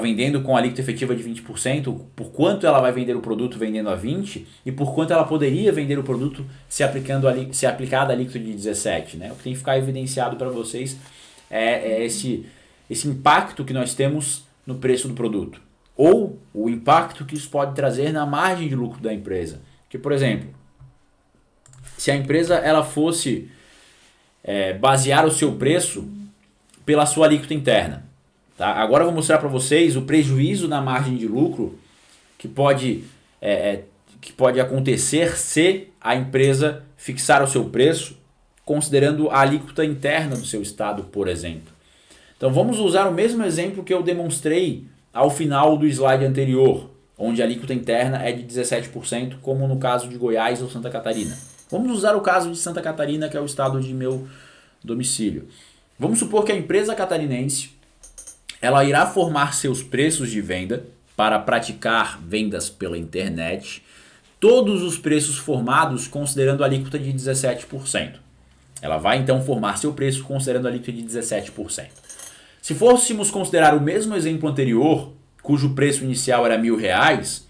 vendendo com a alíquota efetiva de 20%, por quanto ela vai vender o produto vendendo a 20% e por quanto ela poderia vender o produto se aplicada a alíquota de 17%. Né? O que tem que ficar evidenciado para vocês é esse impacto que nós temos no preço do produto. Ou o impacto que isso pode trazer na margem de lucro da empresa. Que, por exemplo, se a empresa ela fosse basear o seu preço pela sua alíquota interna. Tá? Agora eu vou mostrar para vocês o prejuízo na margem de lucro que pode acontecer se a empresa fixar o seu preço considerando a alíquota interna do seu estado, por exemplo. Então vamos usar o mesmo exemplo que eu demonstrei ao final do slide anterior, onde a alíquota interna é de 17%, como no caso de Goiás ou Santa Catarina. Vamos usar o caso de Santa Catarina, que é o estado de meu domicílio. Vamos supor que a empresa catarinense ela irá formar seus preços de venda para praticar vendas pela internet, todos os preços formados considerando a alíquota de 17%. Ela vai então formar seu preço considerando a alíquota de 17%. Se fôssemos considerar o mesmo exemplo anterior, cujo preço inicial era R$1.000,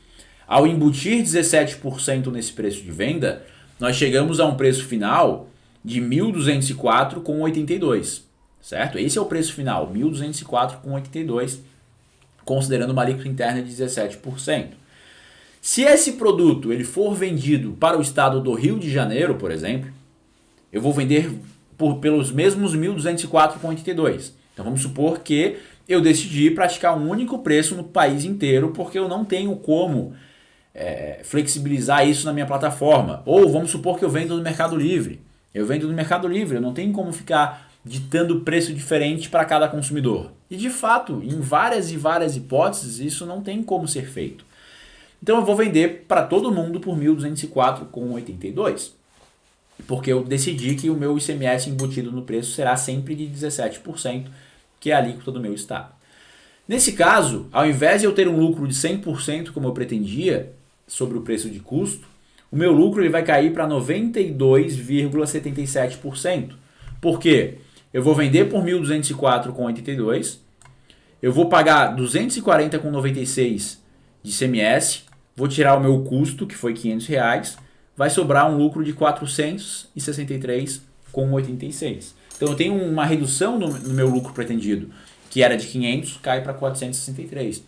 ao embutir 17% nesse preço de venda, nós chegamos a um preço final de R$ 1.204,82. Certo? Esse é o preço final, R$ 1.204,82, considerando uma alíquota interna de 17%. Se esse produto ele for vendido para o estado do Rio de Janeiro, por exemplo, eu vou vender pelos mesmos R$ 1.204,82. Então vamos supor que eu decidi praticar um único preço no país inteiro porque eu não tenho como flexibilizar isso na minha plataforma. Ou vamos supor que eu vendo no Mercado Livre. Eu vendo no Mercado Livre, eu não tenho como ficar ditando preço diferente para cada consumidor. E de fato, em várias e várias hipóteses, isso não tem como ser feito. Então eu vou vender para todo mundo por R$ 1.204,82. Porque eu decidi que o meu ICMS embutido no preço será sempre de 17%, que é a alíquota do meu estado. Nesse caso, ao invés de eu ter um lucro de 100% como eu pretendia sobre o preço de custo, o meu lucro ele vai cair para 92,77%. Por quê? Eu vou vender por R$ 1.204,82, eu vou pagar R$ 240,96 de ICMS, vou tirar o meu custo, que foi R$ 500, vai sobrar um lucro de R$ 463,86. Então eu tenho uma redução no meu lucro pretendido, que era de 500, cai para 463.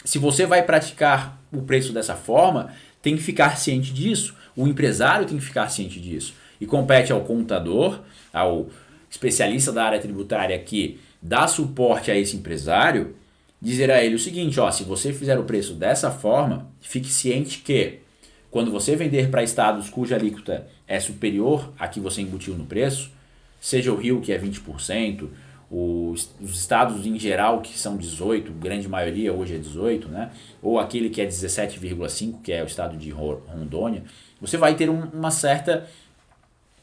Se você vai praticar o preço dessa forma, tem que ficar ciente disso. O empresário tem que ficar ciente disso. E compete ao contador, ao especialista da área tributária que dá suporte a esse empresário, dizer a ele o seguinte, se você fizer o preço dessa forma, fique ciente que quando você vender para estados cuja alíquota é superior à que você embutiu no preço, seja o Rio, que é 20%, os estados em geral, que são 18%, grande maioria hoje é 18%, né? Ou aquele que é 17,5%, que é o estado de Rondônia, você vai ter uma certa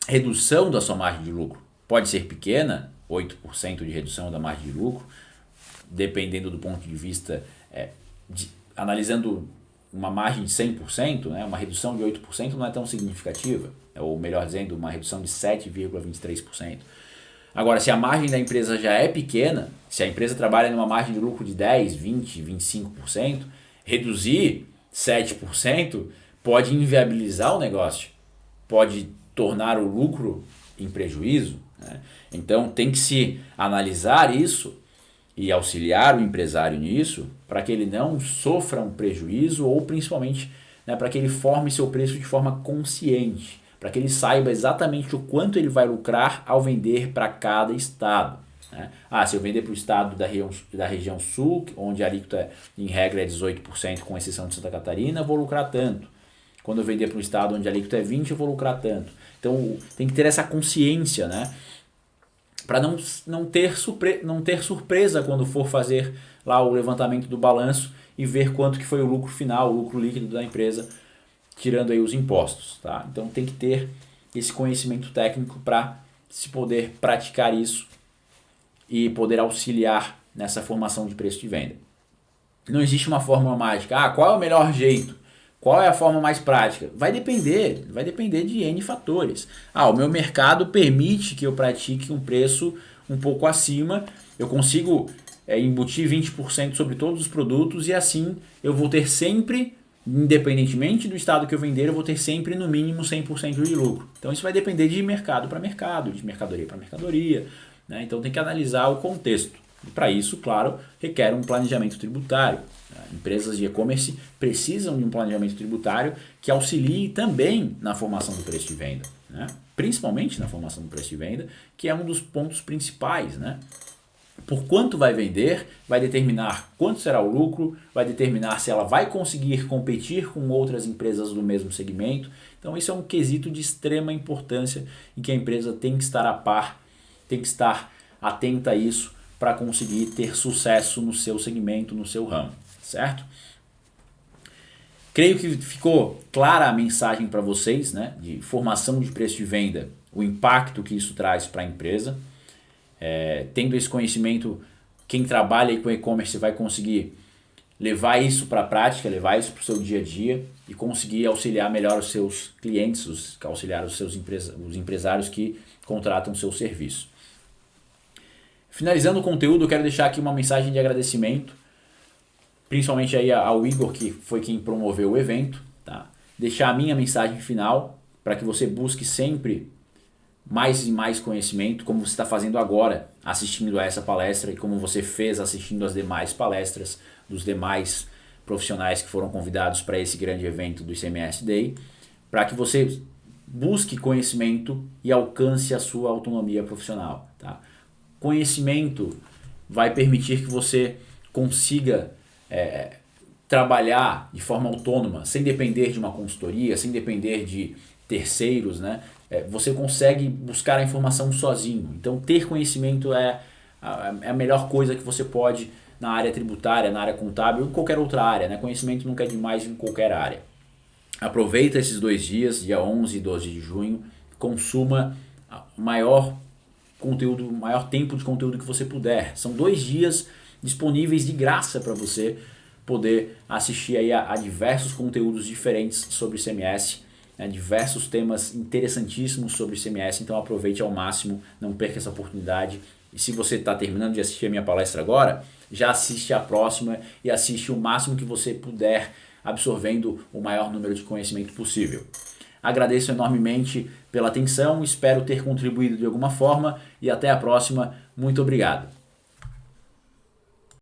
redução da sua margem de lucro. Pode ser pequena, 8% de redução da margem de lucro, dependendo do ponto de vista, analisando uma margem de 100%, né, uma redução de 8% não é tão significativa, ou melhor dizendo, uma redução de 7,23%. Agora, se a margem da empresa já é pequena, se a empresa trabalha numa margem de lucro de 10%, 20%, 25%, reduzir 7% pode inviabilizar o negócio, pode tornar o lucro em prejuízo, né? Então tem que se analisar isso e auxiliar o empresário nisso para que ele não sofra um prejuízo ou principalmente, né, para que ele forme seu preço de forma consciente, para que ele saiba exatamente o quanto ele vai lucrar ao vender para cada estado. né? Se eu vender para o estado da região sul, onde a alíquota em regra é 18%, com exceção de Santa Catarina, eu vou lucrar tanto. Quando eu vender para um estado onde a alíquota é 20%, eu vou lucrar tanto. Então tem que ter essa consciência, né? Para não ter surpresa quando for fazer lá o levantamento do balanço e ver quanto que foi o lucro final, o lucro líquido da empresa, tirando aí os impostos. Tá? Então tem que ter esse conhecimento técnico para se poder praticar isso e poder auxiliar nessa formação de preço de venda. Não existe uma fórmula mágica. Qual é o melhor jeito? Qual é a forma mais prática? Vai depender de N fatores. O meu mercado permite que eu pratique um preço um pouco acima, eu consigo embutir 20% sobre todos os produtos e assim eu vou ter sempre, independentemente do estado que eu vender, eu vou ter sempre no mínimo 100% de lucro. Então isso vai depender de mercado para mercado, de mercadoria para mercadoria, né? Então tem que analisar o contexto. E para isso, claro, requer um planejamento tributário. Empresas de e-commerce precisam de um planejamento tributário que auxilie também na formação do preço de venda, né? Principalmente na formação do preço de venda, que é um dos pontos principais, né? Por quanto vai vender, vai determinar quanto será o lucro, vai determinar se ela vai conseguir competir com outras empresas do mesmo segmento. Então isso é um quesito de extrema importância em que a empresa tem que estar a par, tem que estar atenta a isso para conseguir ter sucesso no seu segmento, no seu ramo, certo? Creio que ficou clara a mensagem para vocês, né, de formação de preço de venda, o impacto que isso traz para a empresa. Tendo esse conhecimento, quem trabalha com e-commerce vai conseguir levar isso para a prática, levar isso para o seu dia a dia e conseguir auxiliar melhor os seus clientes, auxiliar os empresários que contratam o seu serviço. Finalizando o conteúdo, eu quero deixar aqui uma mensagem de agradecimento, principalmente aí ao Igor, que foi quem promoveu o evento, tá? Deixar a minha mensagem final para que você busque sempre mais e mais conhecimento, como você está fazendo agora assistindo a essa palestra e como você fez assistindo as demais palestras dos demais profissionais que foram convidados para esse grande evento do ICMS Day, para que você busque conhecimento e alcance a sua autonomia profissional, tá? Conhecimento vai permitir que você consiga trabalhar de forma autônoma, sem depender de uma consultoria, sem depender de terceiros, né? Você consegue buscar a informação sozinho. Então ter conhecimento é a melhor coisa que você pode na área tributária, na área contábil ou em qualquer outra área, né? Conhecimento nunca é demais em qualquer área. Aproveita esses 2 dias, dia 11 e 12 de junho, consuma o maior tempo de conteúdo que você puder. São 2 dias disponíveis de graça para você poder assistir aí a diversos conteúdos diferentes sobre ICMS, né, diversos temas interessantíssimos sobre ICMS, então aproveite ao máximo, não perca essa oportunidade. E se você está terminando de assistir a minha palestra agora, já assiste a próxima e assiste o máximo que você puder, absorvendo o maior número de conhecimento possível. Agradeço enormemente pela atenção, espero ter contribuído de alguma forma e até a próxima. Muito obrigado.